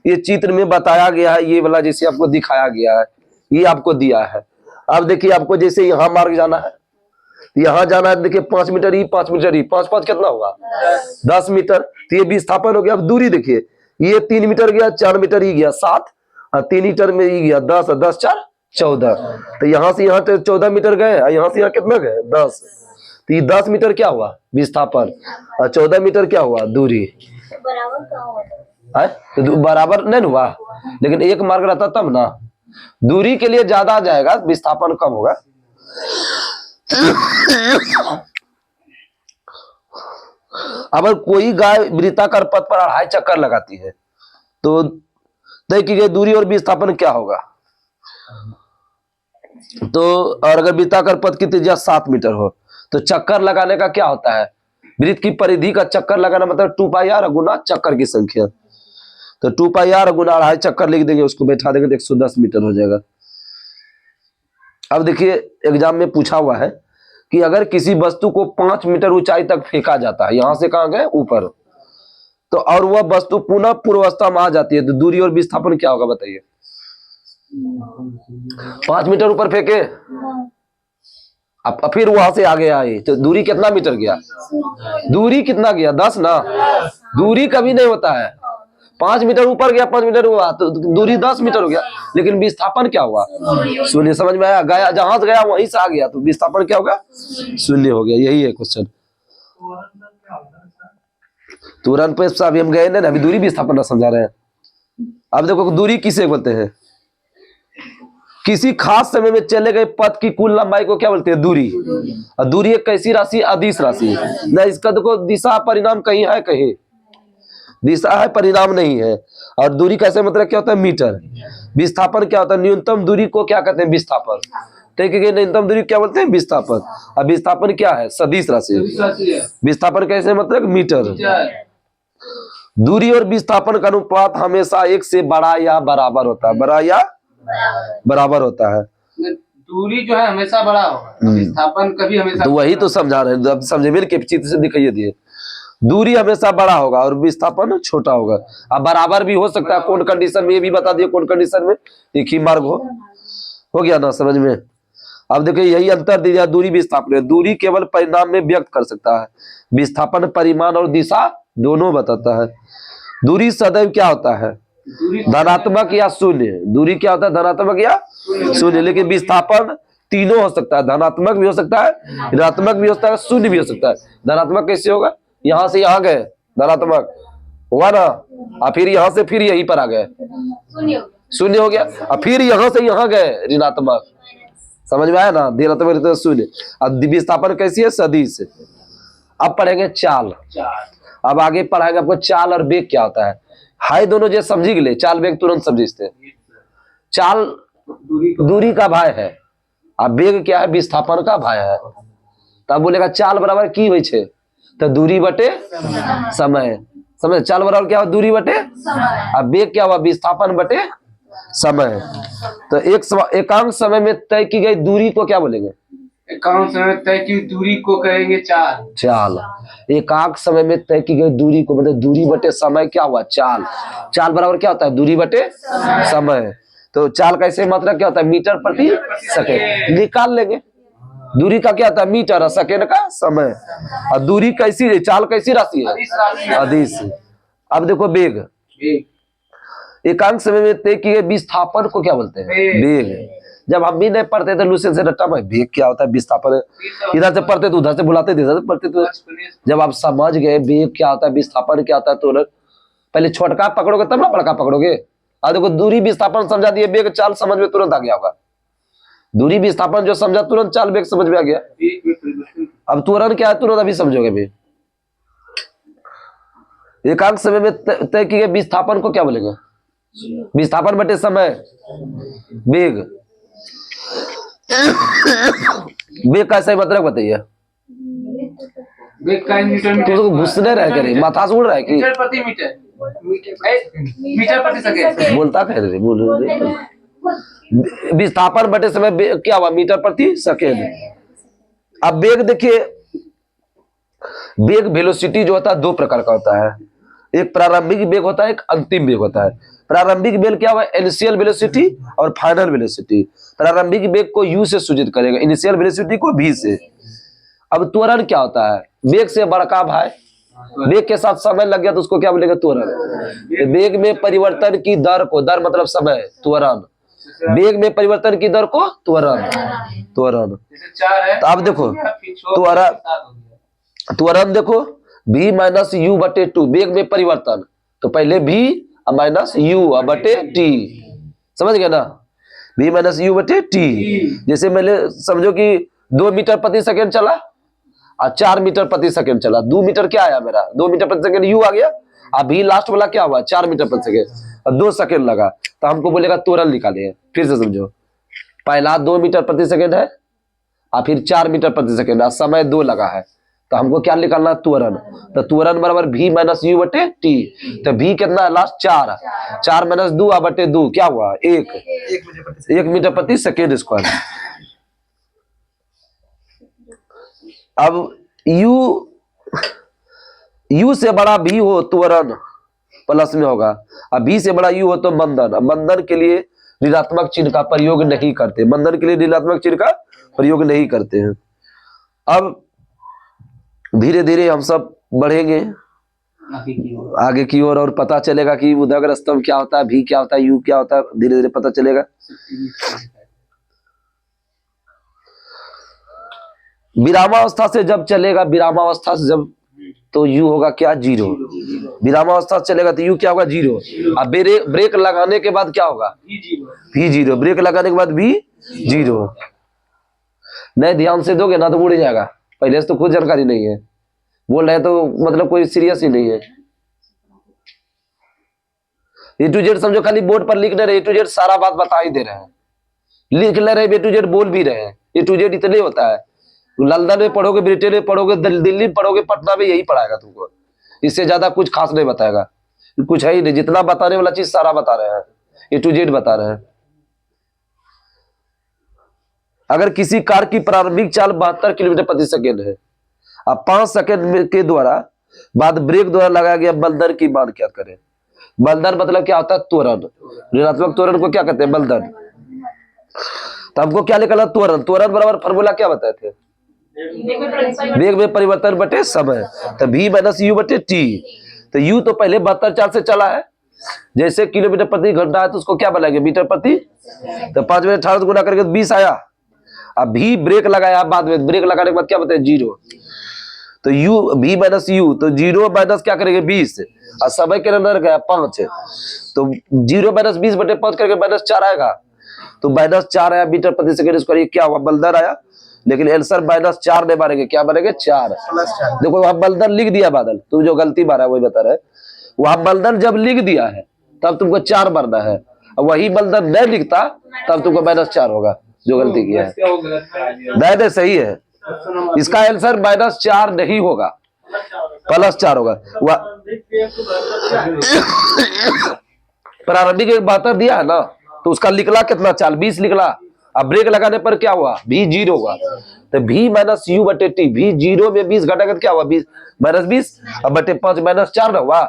ये चित्र में बताया गया है, ये वाला जैसे आपको दिखाया गया है, ये आपको दिया है। अब देखिए आपको जैसे यहाँ मार्ग जाना है, यहाँ जाना है, देखिए 5 मीटर ही 5 मीटर ही 5 5 कितना होगा 10 मीटर। तो ये विस्थापन हो गया। अब दूरी देखिए, ये 3 मीटर गया, 4 मीटर ही गया 7, और 3 मीटर में ही गया 10, 10 4 14। तो यहाँ से यहाँ तो 14 मीटर गए, और यहाँ से यहाँ कितना गए 10। तो ये 10 मीटर क्या हुआ विस्थापन, और 14 मीटर क्या हुआ दूरी। तो बराबर नहीं हुआ, लेकिन एक मार्ग रहता तब ना, दूरी के लिए ज्यादा जाएगा, विस्थापन कम होगा। अगर कोई गाय वृत्ताकार पथ पर 2.5 चक्कर लगाती है तो तय की गई दूरी और विस्थापन क्या होगा। तो और अगर वृत्ताकार पथ की त्रिज्या 7 मीटर हो तो चक्कर लगाने का क्या होता है, वृत्त की परिधि का चक्कर लगाना मतलब 2πr गुना चक्कर की संख्या। तो 2πr गुना 2.5 चक्कर लिख देंगे, उसको बैठा देंगे तो 110 मीटर हो जाएगा। अब देखिए एग्जाम में पूछा हुआ है कि अगर किसी वस्तु को 5 मीटर ऊंचाई तक फेंका जाता है, यहां से कहां गए ऊपर, तो और वह वस्तु पुनः पूर्वावस्था में आ जाती है, तो दूरी और विस्थापन क्या होगा बताइए। 5 मीटर ऊपर फेंके, अब फिर वहां से आगे आए तो दूरी कितना मीटर गया, दूरी कितना गया 10 ना। दूरी कभी नहीं होता है, 5 मीटर ऊपर गया 5 मीटर हुआ तो दूरी 10 मीटर हो गया, लेकिन विस्थापन क्या हुआ शून्य। समझ में आया, गया जहां से गया वहीं से आ गया तो विस्थापन क्या होगा शून्य हो गया। यही है क्वेश्चन। तुरंत पे अभी हम गए ना, अभी दूरी विस्थापन समझा रहे हैं। अब देखो दूरी किसे बोलते हैं, किसी खास समय में चले गए पथ की कुल लंबाई को क्या बोलते हैं दूरी। और दूरी एक कैसी राशि, अदिश राशि ना। इसका देखो दिशा परिणाम कहीं है, कहीं दिशा है परिणाम नहीं है। और दूरी कैसे मतलब क्या होता है मीटर। विस्थापन क्या होता है, न्यूनतम दूरी को क्या कहते हैं विस्थापन। ठीक है, न्यूनतम दूरी क्या बोलते हैं विस्थापन। और विस्थापन क्या है सदिश राशि। विस्थापन कैसे मतलब मीटर। दूरी और विस्थापन का अनुपात हमेशा 1 से बड़ा या बराबर होता है, बड़ा या बराबर होता है। दूरी जो है हमेशा बड़ा होगा, विस्थापन कभी हमेशा। तो वही तो समझा रहे हैं, अब समझे मेरे के चित्र से दिखाइए दिए। दूरी हमेशा बड़ा होगा और विस्थापन छोटा होगा। अब बराबर भी हो सकता है, कौन कंडीशन में, ये भी बता दिए कौन कंडीशन में एक ही मार्ग हो गया ना समझ में। अब देखिए यही अंतर दिया दूरी विस्थापन। दूरी केवल परिणाम में व्यक्त कर सकता है, विस्थापन परिमाण और दिशा दोनों बताता है। दूरी सदैव क्या होता है धनात्मक या शून्य। दूरी क्या होता है धनात्मक या शून्य, लेकिन विस्थापन तीनों हो सकता है, धनात्मक भी हो सकता है, ऋणात्मक भी हो सकता है, शून्य भी हो सकता है। धनात्मक कैसे होगा, यहां से यहां गए धनात्मक हुआ ना, और फिर यहां से फिर यहीं पर आ गए शून्य हो गया, और फिर यहां से यहां गए ऋणात्मक। समझ में आया ना, धनात्मक शून्य। अब विस्थापन कैसी है सदिश। अब पढ़ेंगे चाल। अब आगे पढ़ाएंगे आपको चाल और वेग क्या होता है। हाय दोनों जो समझी गए, चाल वेग तुरंत समझते। चाल दूरी का भाय है, अब वेग क्या है विस्थापन का भाय है। तब बोलेगा चाल बराबर की हुई छे, तो दूरी बटे समय। समझ, चाल बराबर क्या हुआ दूरी बटे, अब वेग क्या हुआ विस्थापन बटे समय। तो एकांक समय में तय की गई दूरी को क्या बोलेंगे, एकांक समय में तय की दूरी को कहेंगे चाल। चाल। एकांक समय में तय की गई दूरी को मतलब दूरी बटे समय क्या हुआ चाल। चाल बराबर क्या होता है दूरी बटे समय। तो चाल कैसे मतलब क्या होता है मीटर प्रति सेकेंड। निकाल लेंगे दूरी का क्या होता है मीटर और सेकेंड का समय। और दूरी कैसी है, चाल कैसी राशि है अदिश। अब देखो वेग, एकांक समय में तय किए विस्थापन को क्या बोलते हैं वेग। जब हम भी नहीं पढ़ते थे लूसेंट से रट्टा में वेग क्या होता है विस्थापन, इधर से पढ़ते तो उधर से भुलाते थे, इधर से पढ़ते तो। जब आप समझ गए वेग क्या होता है विस्थापन क्या होता है तो पहले छोटका पकड़ोगे तब ना बड़का पकड़ोगे। और देखो दूरी विस्थापन समझा दिए, वेग चाल समझ में तुरंत आ गया होगा। दूरी विस्थापन जो समझा तुरंत चाल वेग समझ में आ गया। अब तुरंत क्या है तुरंत अभी समझोगे भी। एकांक समय में तय किए विस्थापन को क्या बोलेंगे विस्थापन बटे समय वेग। वेग का सही मतलब बताइए। वेग का न्यूटन तो घुसने रह करे माथा से उड़ रहा है कि मीटर प्रति मीटर, मीटर प्रति सेकंड बोलता कह रहे बोल। विस्थापन बटे समय क्या हुआ मीटर प्रति सेकेंड। अब वेग देखिए, वेग वेलोसिटी जो होता है 2 प्रकार का होता है। एक प्रारंभिक वेग होता है, एक अंतिम वेग होता है। प्रारंभिक वेग क्या हुआ, इनिशियल वेलोसिटी और फाइनल वेलोसिटी। प्रारंभिक वेग को u से सूचित करेगा, इनिशियल वेलोसिटी को v से। अब त्वरण क्या होता है, वेग से बड़का भाई, वेग के साथ समय लग गया तो उसको क्या बोलेंगे, त्वरण। वेग में परिवर्तन की दर को, दर मतलब समय, त्वरण। वेग में परिवर्तन की दर को त्वरण, त्वरण। जैसे 4 है तो आप देखो त्वरण देखो, v माइनस यू बटे 2, वेग में परिवर्तन, तो पहले v माइनस यू बटे t, समझ गए ना, v माइनस यू बटे t। जैसे मैंने समझो कि 2 मीटर प्रति सेकंड चला और 4 मीटर प्रति सेकंड चला, 2 मीटर क्या आया मेरा, 2 मीटर प्रति सेकंड u आ गया, अब v लास्ट वाला क्या हुआ, 4 मीटर प्रति सेकंड, और 2 सेकंड लगा, तो हमको बोलेगा त्वरण निकालिए। फिर से समझो, पहला 2 मीटर प्रति सेकंड है और फिर 4 मीटर प्रति सेकंड, और समय 2 लगा है, तो हमको क्या निकालना, त्वरण। तो त्वरण बराबर v माइनस यू बटे t। तो v कितना है लास्ट, 4, 4 माइनस 2 बटे 2 क्या हुआ, 1 मीटर प्रति सेकेंड स्क्वायर। अब u से बड़ा v हो त्वरण प्लस में होगा, अब v से बड़ा u हो तो मंदन। अब मंदन के लिए ऋणात्मक चिन्ह का प्रयोग नहीं करते, मंदन के लिए ऋणात्मक चिन्ह का प्रयोग नहीं करते हैं। अब धीरे धीरे हम सब बढ़ेंगे आगे की ओर और पता चलेगा कि उदग्र स्तंभ क्या होता है, भी क्या होता है, यू क्या होता है, धीरे धीरे पता चलेगा। विरामावस्था से जब चलेगा, विरामावस्था से जब, तो यू होगा क्या, 0। विरामावस्था से चलेगा तो यू क्या होगा, 0। अब ब्रेक लगाने के बाद क्या होगा, भी 0। ब्रेक लगाने के बाद भी 0। नहीं ध्यान से दोगे ना तो उड़ जाएगा, पहले से तो खुद जानकारी नहीं है, बोल रहे तो मतलब कोई सीरियस ही नहीं है। ए टू जेड समझो, खाली बोर्ड पर लिख नहीं रहे, ए टू जेड सारा बात बता ही दे रहे हैं, लिख ले रहे, ए टू जेड बोल भी रहे हैं। ए टू जेड इतने होता है, लंदन में पढ़ोगे, ब्रिटेन में पढ़ोगे, दिल्ली में पढ़ोगे, पटना में यही पढ़ाएगा तुमको, इससे ज्यादा कुछ खास नहीं बताएगा, कुछ है ही नहीं, जितना बताने वाला चीज सारा बता रहे हैं, ए टू जेड बता रहे हैं। अगर किसी कार की प्रारंभिक चाल 72 किलोमीटर प्रति सेकेंड है, अब 5 सेकेंड के द्वारा बाद ब्रेक द्वारा लगाया गया बलदर की मान क्या करें। बलदर मतलब क्या होता है, त्वरण। ऋणात्मक त्वरण को क्या कहते हैं, बलदर। तो हमको क्या निकाला, त्वरण। त्वरण बराबर फॉर्मूला क्या बताए थे, वेग में परिवर्तन बटे समय, तो v माइनस यू बटे t। तो u तो पहले 72 चाल से चला है, जैसे किलोमीटर प्रति घंटा है तो उसको क्या बनाएंगे, मीटर प्रति, तो 5 में 18 गुना करके 20 आया। अब भी ब्रेक लगाया बाद में, ब्रेक लगाने के बाद क्या बताए, 0। तो u v माइनस यू, तो 0 माइनस क्या करेंगे, 20, और समय के अंदर गया 5, तो 0 माइनस 20 बटे 5 करके -4 आएगा, तो -4 आया मीटर प्रति सेकंड स्क्वायर। ये क्या हुआ, बलदर आया, लेकिन आंसर -4 नहीं मारेंगे, क्या बनेंगे, 4। देखो वहां बलदर लिख दिया बादल, तुम जो गलती मारा है वही बता रहे, वहां बलदर जब लिख दिया है तब तुमको 4 मारना है, वही बलदर नहीं लिखता तब तुमको -4 होगा, जो गलती किया है। नहीं सही है, इसका आंसर -4 नहीं होगा, +4 होगा। प्रारंभिक 72 दिया है ना, तो उसका निकला कितना चाल, 20 निकला। अब ब्रेक लगाने पर क्या हुआ, भी 0 हुआ, तो v माइनस यू बटे टी, भी 0 में 20 घटाकर क्या हुआ, 20 -20, अब बटे 5 -4 ना हुआ।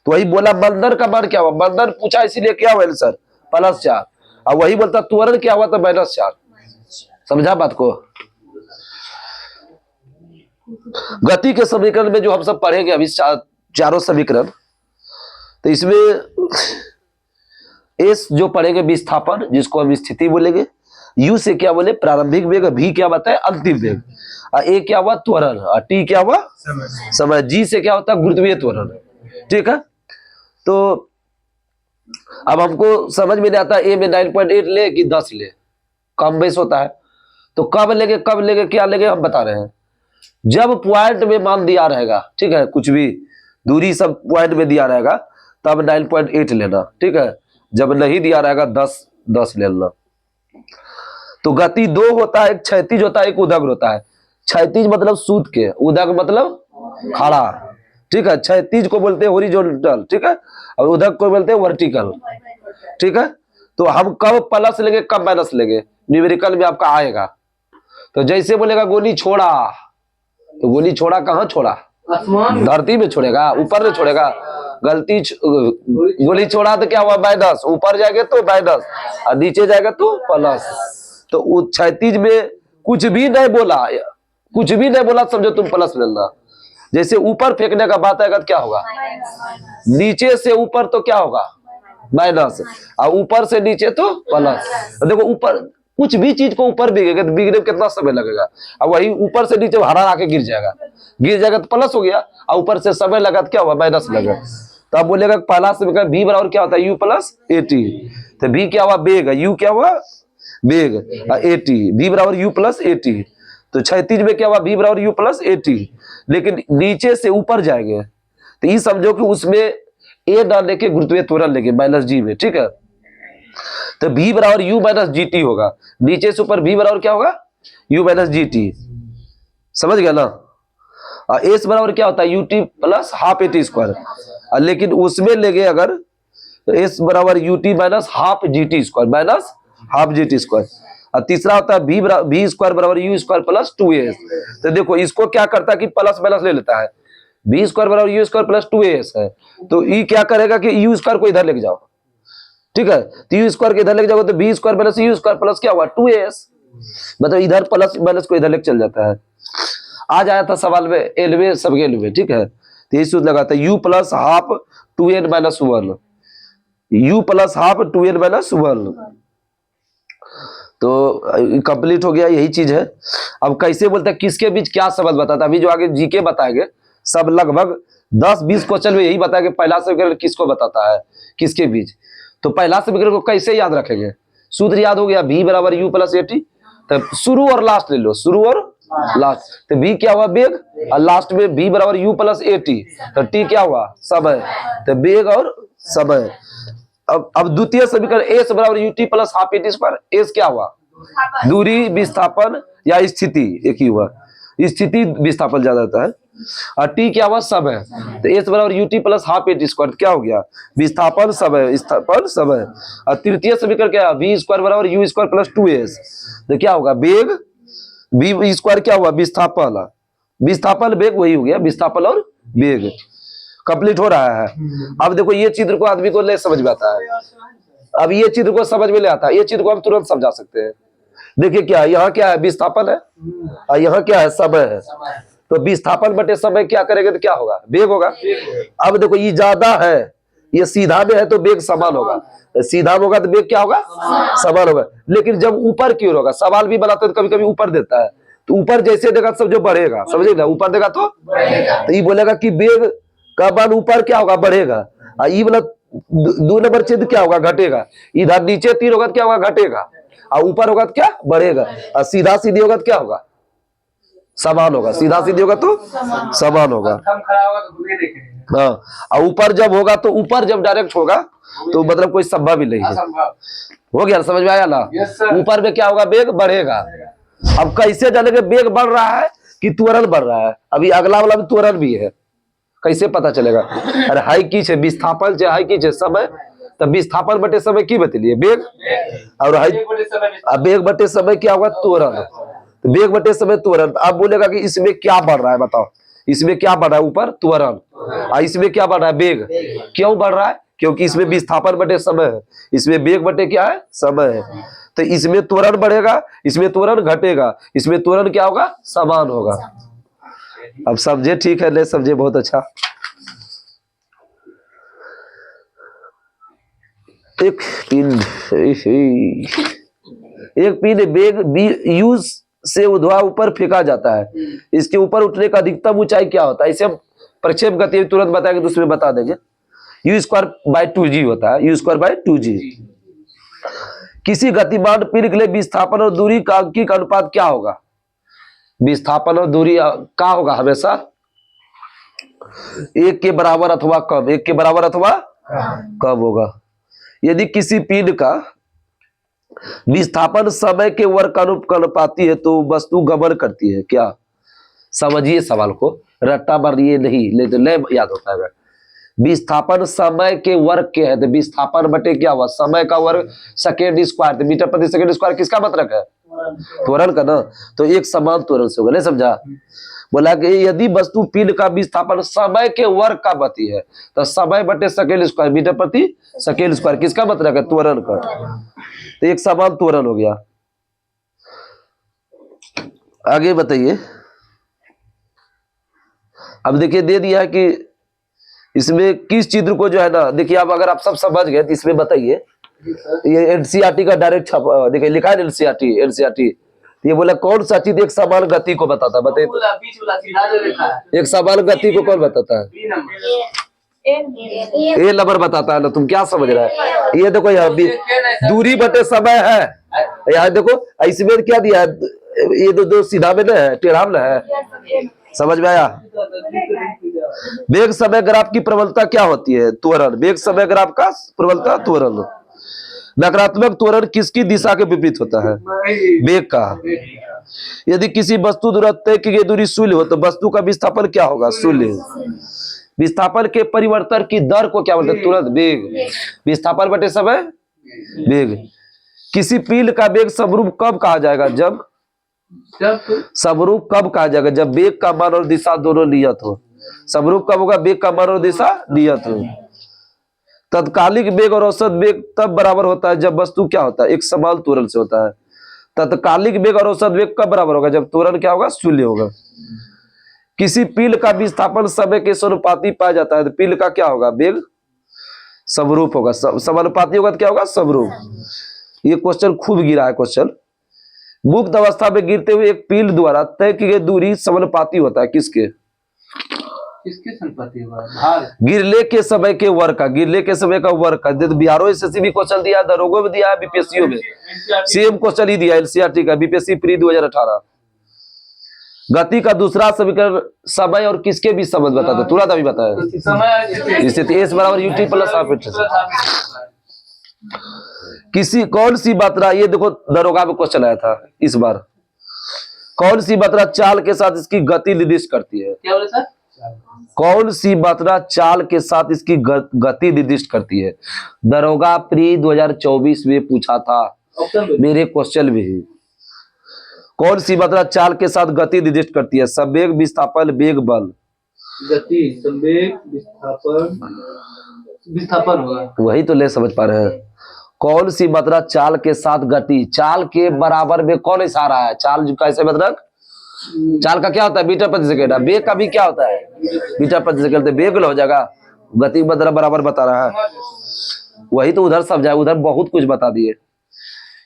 तो वही बोला बलदर का मान क्या हुआ, बलदर पूछा इसीलिए क्या हुआ आंसर +4, अब वही बोलता त्वरण क्या हुआ तो -4। समझा बात को। गति के समीकरण में जो हम सब पढ़ेंगे अभी चारों समीकरण, तो इसमें एस जो पढ़ेंगे विस्थापन, जिसको हम स्थिति बोलेंगे, यू से क्या बोले प्रारंभिक वेग, भी क्या बताए अंतिम वेग, ए क्या हुआ त्वरण, और टी क्या हुआ समय, जी से क्या होता है गुरुत्वीय त्वरण। ठीक है, तो अब हमको समझ में नहीं आता ए में 9.8 ले कि 10 ले, कम बेस होता है, तो कब लेंगे क्या लेंगे हम बता रहे हैं, जब पॉइंट में मान दिया रहेगा, ठीक है, कुछ भी दूरी सब पॉइंट में दिया रहेगा तब 9.8 लेना, ठीक है, जब नहीं दिया रहेगा 10 ले लेना। तो गति 2 होता है, एक क्षैतिज होता है, एक उदग्र होता है। क्षैतिज मतलब सूत के, उदग्र मतलब खड़ा, ठीक है, क्षैतिज को बोलते हैं हॉरिजॉन्टल, ठीक है, और उदग्र को बोलते हैं वर्टिकल, ठीक है। तो हम कब प्लस लेंगे कब माइनस लेंगे, न्यूमेरिकल में आपका आएगा। तो जैसे बोलेगा गोली छोड़ा, तो गोली छोड़ा कहाँ छोड़ा, आसमान धरती में छोड़ेगा, ऊपर नहीं छोड़ेगा। गोली छोड़ा तो क्या हुआ, माइनस। ऊपर जाएगा तो माइनस और नीचे जाएगा तो प्लस। तो उस क्षैतिज में कुछ भी नहीं बोला, कुछ भी नहीं बोला, समझो तुम प्लस लेना। जैसे ऊपर फेंकने का बात आएगा तो क्या होगा, नीचे से ऊपर तो क्या होगा माइनस, और ऊपर से नीचे तो प्लस। देखो ऊपर कुछ भी चीज को ऊपर बिगेगा तो बिगने में कितना समय लगेगा, और वही ऊपर से नीचे हरा आके गिर जाएगा तो प्लस हो गया, और ऊपर से समय लगा तो क्या हुआ माइनस लगा। तो अब बोलेगा पहला समीकरण बी बराबर क्या होता है, यू प्लस ए टी। तो बी क्या हुआ, बेग, यू क्या हुआ बेग, ए टी, बी बराबर यू प्लस ए टी। तो क्षैतिज में क्या हुआ, बी बराबर यू प्लस ए टी। लेकिन नीचे से ऊपर जाएंगे तो ये समझो कि उसमें ए ना लेके गुरुत्वीय त्वरण लेके माइनस जी में, ठीक है। तो बी बराबर यू माइनस जी टी होगा, नीचे से ऊपर बी बराबर क्या होगा, यू माइनस जी टी। समझ गया ना। एस बराबर क्या होता है, U T plus half A T square. लेकिन उसमें लेंगे अगर एस बराबर U T minus half G T square, minus half G T square. और तीसरा होता है बी स्क्वायर बराबर यू स्क्वायर प्लस 2as। तो देखो इसको क्या करता है कि प्लस माइनस ले लेता है, बी स्क्वायर बराबर यू स्क्वायर प्लस 2as है। तो ई क्या करेगा कि यू स्क्वायर को इधर लेके जाओ, ठीक है। तो यू स्क्वायर को इधर लेके जाओगे तो v square minus u square plus क्या हुआ 2as, मतलब इधर प्लस माइनस को इधर लेके चल जाता है। आज आया था सवाल में एलवे सबके एलवे, ठीक है। तो ये सूत्र लगाता है you plus half 2n minus 1, you plus half 2n minus 1। तो कंप्लीट हो गया, यही चीज है। अब कैसे बोलते हैं किसके बीच क्या संबंध बताता है, अभी जो आगे जीके बताएंगे सब लगभग 10-20 क्वेश्चन में यही बताया कि पहला समीकरण किसको बताता है, किसके बीच। तो पहला समीकरण को कैसे याद रखेंगे, सूत्र याद हो गया, बी बराबर यू प्लस ए टी। तो शुरू और लास्ट ले लो, शुरू और लास्ट। तो बी क्या हुआ बेग, और लास्ट में बी बराबर यू प्लस ए टी। तो टी क्या हुआ समय, तो बेग और समय। अब द्वितीय समीकरण एस बराबर U T plus half A T square. S क्या हुआ, दूरी, विस्थापन या स्थिति, एक ही हुआ, स्थिति विस्थापन ज्यादा होता है। और टी क्या हुआ समय। तो एस बराबर U T plus half A T square क्या हो गया, विस्थापन समय, विस्थापन समय। और तृतीय समीकरण क्या है, बी स्क्वायर बराबर यू स्क्वायर प्लस 2s। तो क्या होगा बेग, बी स्क्वायर क्या हुआ विस्थापन, विस्थापन बेग वही हो गया, विस्थापन और बेग। कंप्लीट हो रहा है। अब देखो ये चित्र को आदमी को ले समझ में आता है, अब ये चित्र को समझ में ले आता है, ये चित्र को हम तुरंत समझा सकते हैं। देखिए क्या यहाँ क्या है, विस्थापन है, और यहाँ क्या है समय है। तो विस्थापन बटे समय क्या करेंगे तो क्या होगा बेग होगा। अब देखो ये ज्यादा है, ये सीधा में है तो बेग समान होगा, सीधा में होगा तो बेग क्या होगा समान होगा। लेकिन जब ऊपर की ओर होगा, सवाल भी बनाते हैं तो कभी कभी ऊपर देता है, तो ऊपर जैसे देगा सब जो बढ़ेगा, समझे ना, ऊपर देगा तो ये बोलेगा कि बेग का मान ऊपर क्या होगा बढ़ेगा, और ये वाला 2 नंबर चिन्ह क्या होगा घटेगा। इधर नीचे तीर होगा तो क्या होगा घटेगा, और ऊपर होगा तो क्या बढ़ेगा, और सीधा सीधी होगा तो क्या होगा समान होगा, सीधा सीधी होगा तो समान होगा। हम खड़ा होगा तो दूरी देखेंगे। हाँ, और ऊपर जब होगा तो ऊपर जब डायरेक्ट होगा तो मतलब कोई संभव ही नहीं है। असंभव। हो गया, समझ में आया ना। Yes, sir. ऊपर में क्या होगा बेग बढ़ेगा। अब कैसे जानेंगे बेग बढ़ रहा है कि त्वरण बढ़ रहा है, अभी अगला वाला में त्वरण भी है, कैसे पता चलेगा। अरे हाई की छे विस्थापन छे, हाई की छे समय, तब विस्थापन बटे समय की बतलिए बेग, और हाई बेग बटे समय क्या होगा त्वरण। तो बेग बटे समय त्वरण। अब बोलेगा कि इसमें क्या बढ़ रहा है बताओ, इसमें क्या बढ़ रहा है ऊपर त्वरण, और इसमें क्या बढ़ रहा है बेग। क्यों बढ़ रहा है, क्योंकि इसमें विस्थापन बटे समय है, इसमें बेग बटे क्या है समय है। तो इसमें त्वरण बढ़ेगा, इसमें त्वरण घटेगा, इसमें त्वरण क्या होगा समान होगा। अब समझे, ठीक है, नहीं समझे बहुत अच्छा। एक पिन बेग बी यू से उध्वा ऊपर फेंका जाता है, इसके ऊपर उठने का अधिकतम ऊंचाई क्या होता है। इसे हम प्रक्षेप गति तुरंत बताएंगे, दूसरे बता देंगे। यू स्क्वायर बाय 2g होता है, यू स्क्वायर बाय 2g। किसी गतिमान पिंड के लिए विस्थापन और दूरी का अंकिक अनुपात क्या होगा, विस्थापन और दूरी क्या होगा हमेशा 1 के बराबर अथवा कम, 1 के बराबर अथवा कम होगा। यदि किसी पिंड का विस्थापन समय के वर्ग अनुपाती है तो वस्तु गमन करती है क्या। समझिए सवाल को, रट्टा मारिए नहीं, ले याद होता है। विस्थापन समय के वर्ग के है, तो विस्थापन बटे क्या हुआ समय का वर्ग सेकेंड स्क्वायर, तो मीटर प्रति सेकेंड स्क्वायर किसका मतलब है त्वरण का ना। तो एक समान त्वरण से होगा, नहीं समझा। बोला कि यदि वस्तु पिंड का विस्थापन समय के वर्ग का गति है तो समय बटे सेकेंड स्क्वायर मीटर प्रति सेकेंड स्क्वायर किसका मतलब है? त्वरण का। तो एक समान त्वरण हो गया। आगे बताइए। अब देखिए दे दिया है कि इसमें किस चित्र को जो है ना, देखिए आप अगर आप सब समझ गए तो इसमें बताइए। ये एनसीईआरटी का डायरेक्ट छापा देखिए लिखा है एनसीईआरटी। ये बोला कौन सा चीज एक समान गति को बताता है? बताइए। बीच वाला सीधा जो लिखा है एक समान गति को कौन बताता है? बी नंबर ए नंबर बताता है ना। तुम क्या समझ रहा है? ये देखो यहाँ दूरी बटे समय है। यहाँ देखो इसमें क्या दिया है? ये दो सीधा में ना है, टेढ़ा में है। समझ में आया? वेग समय ग्राफ की प्रबलता क्या होती है? त्वरण। वेग समय ग्राफ का प्रबलता त्वरण। नकारात्मक त्वरण किसकी दिशा के विपरीत होता है? वेग का। यदि किसी वस्तु द्वारा तय की गई दूरी शून्य हो तो वस्तु का विस्थापन क्या होगा? शून्य। विस्थापन के परिवर्तन की दर को क्या बोलते हैं? तुरंत वेग। विस्थापन बटे समय वेग। किसी पिंड का वेग समरूप कब कहा जाएगा? जब समरूप कब कहा जाएगा? जब वेग का मान और दिशा दोनों नियत हो। समरूप कब होगा? वेग का मान और दिशा नियत हो। तत्कालिक वेग और औसत वेग तब बराबर होता है जब वस्तु क्या होता है? एक समान त्वरण से होता है। तत्कालिक वेग और औसत वेग कब बराबर होगा? जब त्वरण क्या होगा? शून्य होगा। किसी पिंड का विस्थापन समय के समानुपाती पाया जाता है तो पिंड का क्या होगा? वेग समरूप होगा। समानुपाती होगा तो क्या होगा? समरूप। ये क्वेश्चन खूब गिरा है क्वेश्चन। मुक्त अवस्था में गिरते हुए एक पिंड द्वारा तय की गई दूरी समानुपाती होता है किसके? किसके संपत्ति हुआ? भार। गिरले के समय के वर्ग का। गिरले के समय का वर्ग का। बिहारो एसएससी भी क्वेश्चन दिया है, दरोगो में दिया है, बीपीएससी में सेम क्वेश्चन ही दिया एनसीईआरटी का, बीपीएससी प्री 2018। गति का दूसरा समीकरण समय और किसके बीच संबंध बताता? तुरंत अभी बताया। समय स्थिति एस बराबर यूटी प्लस हाफ मीटर। किसी कौन सी मात्रा, ये देखो दरोगा में क्वेश्चन आया था इस बार, कौन सी मात्रा चाल के साथ इसकी गति निर्दिष्ट करती है? क्या बोले सर? कौन सी मात्रा चाल के साथ इसकी गति निर्दिष्ट करती है? दरोगा प्री 2024 में पूछा था, मेरे क्वेश्चन में ही। कौन सी मात्रा चाल के साथ गति निर्दिष्ट करती है? संवेग, विस्थापन, वेग, बल। गति, संवेग, विस्थापन होगा। वही तो ले समझ पा रहे हैं। कौन सी मात्रा चाल के साथ गति, चाल के बराबर में कौन इशारा है? चाल कैसे मतलब? चाल का क्या होता है? मीटर प्रति सेकेंड। वेग का भी क्या होता है? मीटर प्रति सेकेंड। वेग हो जाएगा, गति मतलब बराबर बता रहा है। वही तो उधर समझाया, उधर बहुत कुछ बता दिए।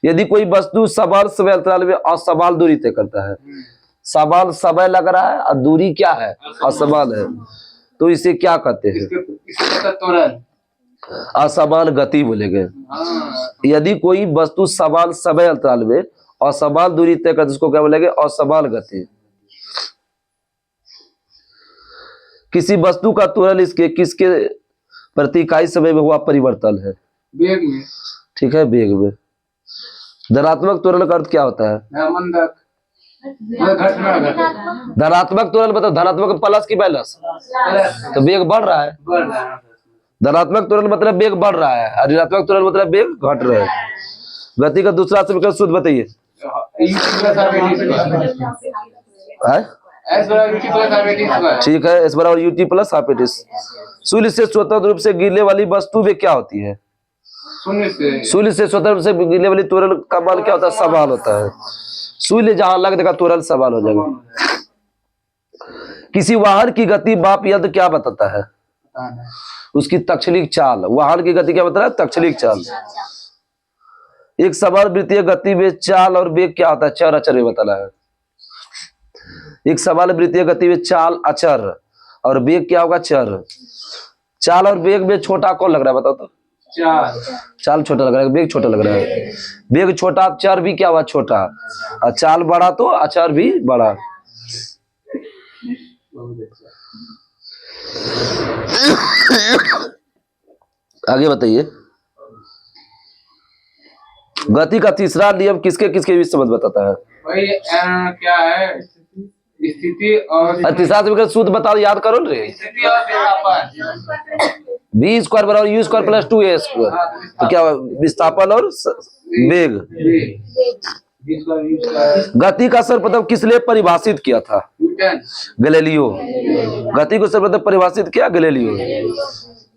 यदि कोई वस्तु समान समय अंतराल में असमान दूरी तय करता है, समान समय लग रहा है और दूरी क्या है? असमान है, तो इसे क्या कहते हैं? असमान गति बोलेंगे। यदि कोई वस्तु समान समय अंतराल में असमान दूरी तय करते उसको क्या बोलेंगे? असमान गति। किसी वस्तु का त्वरण इसके किसके प्रति इकाई समय में हुआ परिवर्तन है? वेग में। ठीक है, वेग में। धनात्मक त्वरण का अर्थ क्या होता है? धनात्मक त्वरण मतलब धनात्मक प्लस की माइनस, तो वेग बढ़ रहा है। धनात्मक त्वरण मतलब वेग बढ़ रहा है और ऋणात्मक त्वरण मतलब वेग घट रहा है। गति का दूसरा समीकरण शुद्ध बताइए। ठीक है, एस बराबर यूटी प्लस हाफ एटी। शून्य से स्वतंत्र रूप से गिरने वाली वस्तु में क्या होती है? शून्य से स्वतंत्र रूप से गिरने वाली त्वरण का मान क्या होता है? समान होता है। शून्य जहां लग देगा तुरंत समान हो जाएगा। किसी वाहन की गति माप यंत्र क्या बताता है? उसकी तक्षणिक चाल। वाहन की गति क्या बता रहा है? तक्षणिक चाल। एक समान वृत्तीय गति में चाल और वेग क्या होता है? चर अचर में बताना है। एक समान वृत्तीय गति में चाल अचर और वेग क्या होगा? चर। चाल और वेग में छोटा कौन लग रहा है? बताओ तो। चाल छोटा लग रहा है, वेग छोटा लग रहा है। वेग छोटा, चर भी क्या हुआ? छोटा। और चाल बड़ा तो अचर भी बड़ा। आगे बताइए। गति का तीसरा नियम किसके किसके बीच संबंध बताता है? भाई क्या है? स्थिति और तीसरा समीकरण शुद्ध बताओ, याद करो रे। स्थिति और विस्थापन। बी स्क्वायर बराबर you square plus 2a square. तो क्या हुआ? विस्थापन और वेग। गति का सर्वप्रथम किसने परिभाषित किया था? गैलीलियो। गति को सर्वप्रथम परिभाषित किया गैलीलियो।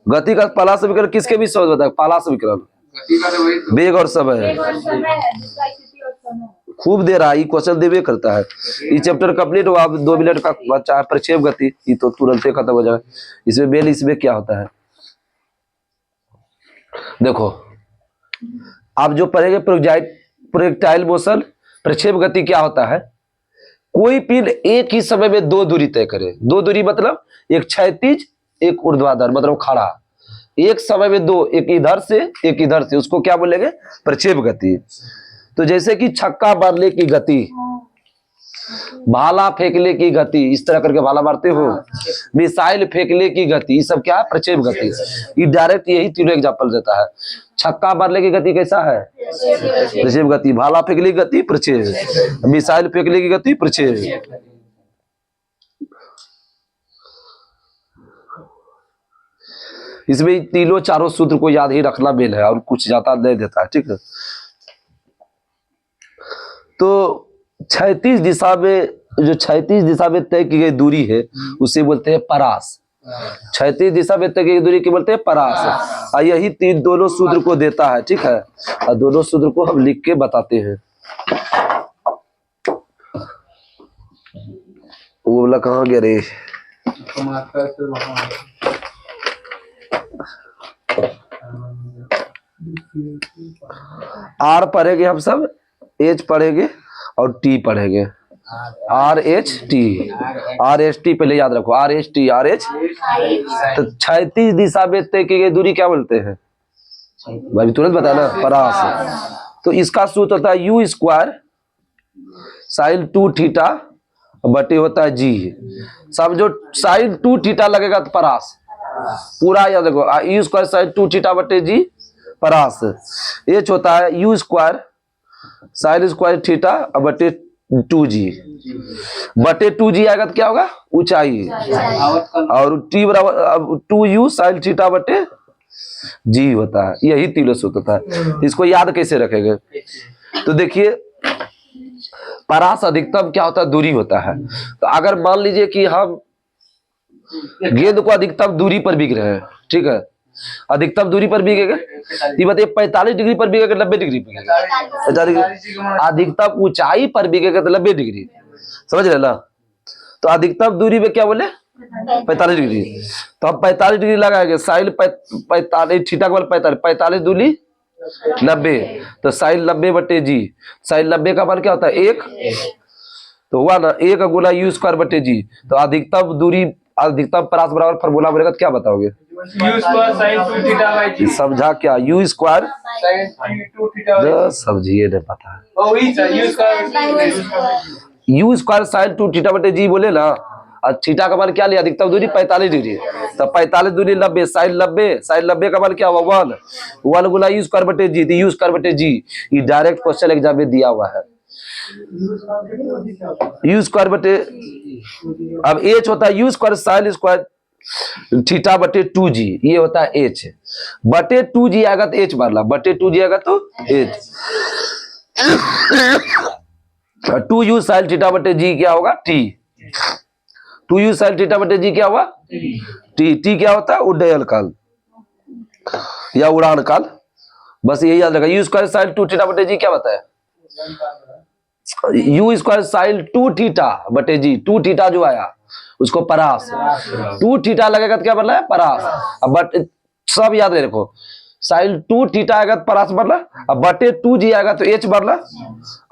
गति का पहला समीकरण किसके भी शब्द बताया? पहला समीकरण वेग और समय। खूब दे रहा है, क्वेश्चन देवे करता है। ये चैप्टर कंप्लीट हो, आप 2 मिनट का बच्चा प्रक्षेप गति, ये तो तुरंत ही खत्म हो जाए। इसमें बेल, इसमें क्या होता है देखो, आप जो पढ़ेंगे प्रोजेक्टाइल मोशन, प्रक्षेप गति क्या होता है? कोई पिंड एक ही समय में 2 दूरी तय करे। 2 दूरी मतलब एक क्षैतिज एक ऊर्ध्वाधर, मतलब खड़ा, एक समय में 2, एक इधर से एक इधर से, उसको क्या बोलेंगे? प्रक्षेप गति। तो जैसे कि छक्का मारने की गति, भाला फेंकने की गति, इस तरह करके भाला मारते हो, मिसाइल फेंकने की गति, ये सब क्या है? प्रक्षेप गति। ये डायरेक्ट यही तीनों एग्जांपल देता है। छक्का मारने की गति कैसा है? प्रक्षेप गति। भाला फेंकने की गति प्रक्षेप, मिसाइल फेंकने की गति प्रक्षेप। इसमें तीनों चारों सूत्र को याद ही रखना मेन है, और कुछ ज्यादा नहीं देता है, ठीक है। तो क्षैतिज दिशा में, जो क्षैतिज दिशा में तय की गई दूरी है उसे बोलते हैं परास। क्षैतिज दिशा में तय की गई दूरी की बोलते हैं परास। और यही तीन दोनों सूत्र को देता है, ठीक है। और दोनों सूत्र को हम लिख के बताते हैं। वो बोला कहाँ गया रे? आर पढ़ेंगे हम सब, एच पढ़ेंगे और टी पढ़ेंगे। R H T, R H T पहले याद रखो, R H T, R H. तो क्षैतिज दिशा में तय की गई दूरी क्या बोलते हैं भाई? तुरंत बताना, परास। तो इसका सूत्र होता है यू स्क्वायर साइन 2 थीटा बटे होता है जी। सब जो साइन 2 थीटा लगेगा तो परास, पूरा याद रखो। यू स्क्वायर साइन 2 थीटा बटे जी परास। एच होता है you square sine square theta बटे 2g, बटे 2g आएगा तो क्या होगा? ऊंचाई। और t बराबर 2u साइन थीटा बटे g होता है। यही तीनों सूत्र होता है। इसको याद कैसे रखेंगे? तो देखिए, परास अधिकतम क्या होता है? दूरी होता है। तो अगर मान लीजिए कि हम गेंद को अधिकतम दूरी पर बिग रहे हैं, ठीक है, अधिकतम दूरी पर बिगेगा, ये बताइए 45 डिग्री पर बिगेगा, 90 डिग्री बिगेगा? अधिकतम ऊंचाई पर बिगेगा तो 90 डिग्री, समझ रहे ना? तो अधिकतम दूरी में क्या बोले? 45 डिग्री। तो हम 45 डिग्री लगाएंगे, साइन 45 थीटा का 45 दूरी 90, तो साइन 90 बटे जी। साइन 90 का मान क्या होता है? 1। तो हुआ ना 1 गुना यू स्क्वायर बटे जी। तो अधिकतम दूरी, अधिकतम परास बराबर फॉर्मूला बनेगा, क्या बताओगे? समझा क्या? यू स्क्वायर समझिए, नहीं पता। यू स्क्वायर साइन 2 थीटा बटे जी बोले ना, और थीटा का मान क्या लिया? अधिकतम दूरी 45 डिग्री। तो 45 दूरी 90, साइन 90, साइन 90 का मान क्या हुआ? 1 गुना यू स्क्वायर बटे जी। तो यू स्क्वायर बटे जी, ये डायरेक्ट क्वेश्चन एग्जाम में दिया हुआ है। यू स्क्वायर बटे, अब एच होता है you square sine square theta बटे 2g, ये होता है h। बटे 2g आएगा तो h मारला, बटे 2g आएगा तो h। 2u साइन थीटा बटे g क्या होगा? t। 2u साइन थीटा बटे g क्या हुआ? t। t क्या होता है? उड्डयन काल या उड़ान काल। बस यही याद रखा। यू स्क्वायर साइन 2 थीटा बटे g क्या बताया? यू स्क्वायर साइन 2 थीटा बटे जी। 2 थीटा जो आया उसको परास, 2 थीटा लगेगा तो क्या बनना है? परास। अब बट सब याद रखो, साइन 2 थीटा आएगा तो परास बनना, अब बटे 2g आएगा तो h बनना,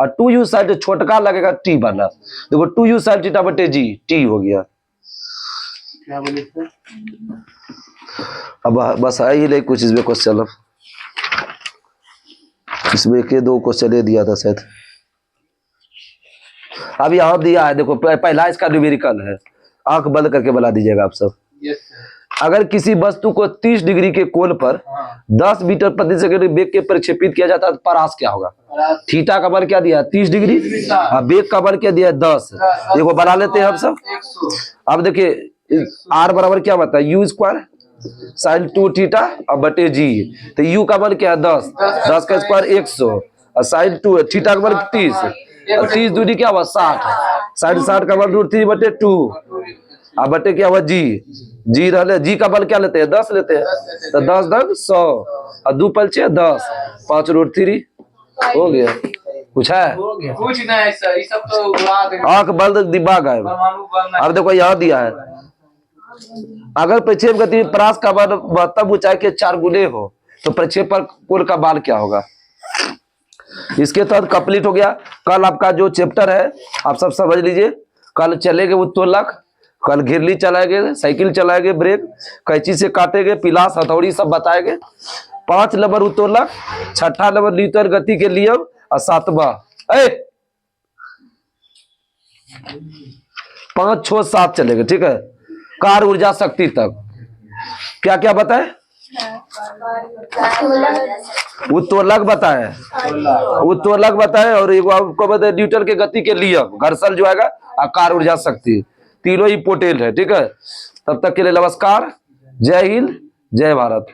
और 2u साइन छोटका लगेगा t बनना। देखो 2u साइन थीटा बटे g, t हो गया। क्या बोले? अब बस है ही नहीं कुछ इसमें क्वेश्चन। इसमें के 2 क्वेश्चन दिया था शायद। अब यहाँ दिया है, देखो पहला इसका न्यूमेरिकल है, आंख बंद करके बना दीजिएगा आप सब। अगर किसी वस्तु को 30 डिग्री के कोण पर 10 मीटर प्रति सेकंड वेग के प्रक्षेपित किया जाता है तो परास क्या होगा? थीटा का मान क्या दिया? 30 डिग्री। वेग का मान क्या दिया? 10। देखो बना लेते हैं हम सब। अब देखिए आर बराबर क्या बताया? यू स्क्वायर साइन 2 थीटा और बटे जी। तो यू का मान क्या है? 10। 10 का स्क्वायर 100, और साइन 2 है, थीटा का मान 30 और 30 दूनी क्या हुआ 60, साइन 60 का मान √3/2 अब बटे क्या हुआ जी रहले, जी का मान क्या लेते हैं 10 लेते हैं, तो 10 10 100 और 2 5 10, 5 √3 हो गया। कुछ है कुछ नहीं सर, ये सब तो उड़ा देंगे। आंख बंद दिमाग गायब। परमाणु बम अब देखो यहाँ दिया है, अगर प्रक्षेप गति में परास का मान महत्तम ऊंचाई के 4 गुने हो तो प्रक्षेपण कोण का मान क्या होगा। इसके तहत कंप्लीट हो गया। कल आपका जो चैप्टर है आप सब समझ लीजिए। कल चलेंगे उत्तोलक, कल घिरली चलाएंगे, साइकिल चलाएंगे, ब्रेक कैंची से काटेंगे, पिलास हथौड़ी सब बताएंगे। 5 नंबर उत्तोलक, 6ठा नंबर न्यूटन गति के नियम और 7वां 5 6 7 चलेंगे। ठीक है, कार ऊर्जा शक्ति तक क्या क्या बताए, उत्तोलक बताए, उत्तोलक बताए और एगो आपको बताए न्यूटन के गति के नियम, घर्षण जो आएगा और कार ऊर्जा शक्ति, तीनों इंपोर्टेंट है। ठीक है, तब तक के लिए नमस्कार, जय हिंद, जय भारत।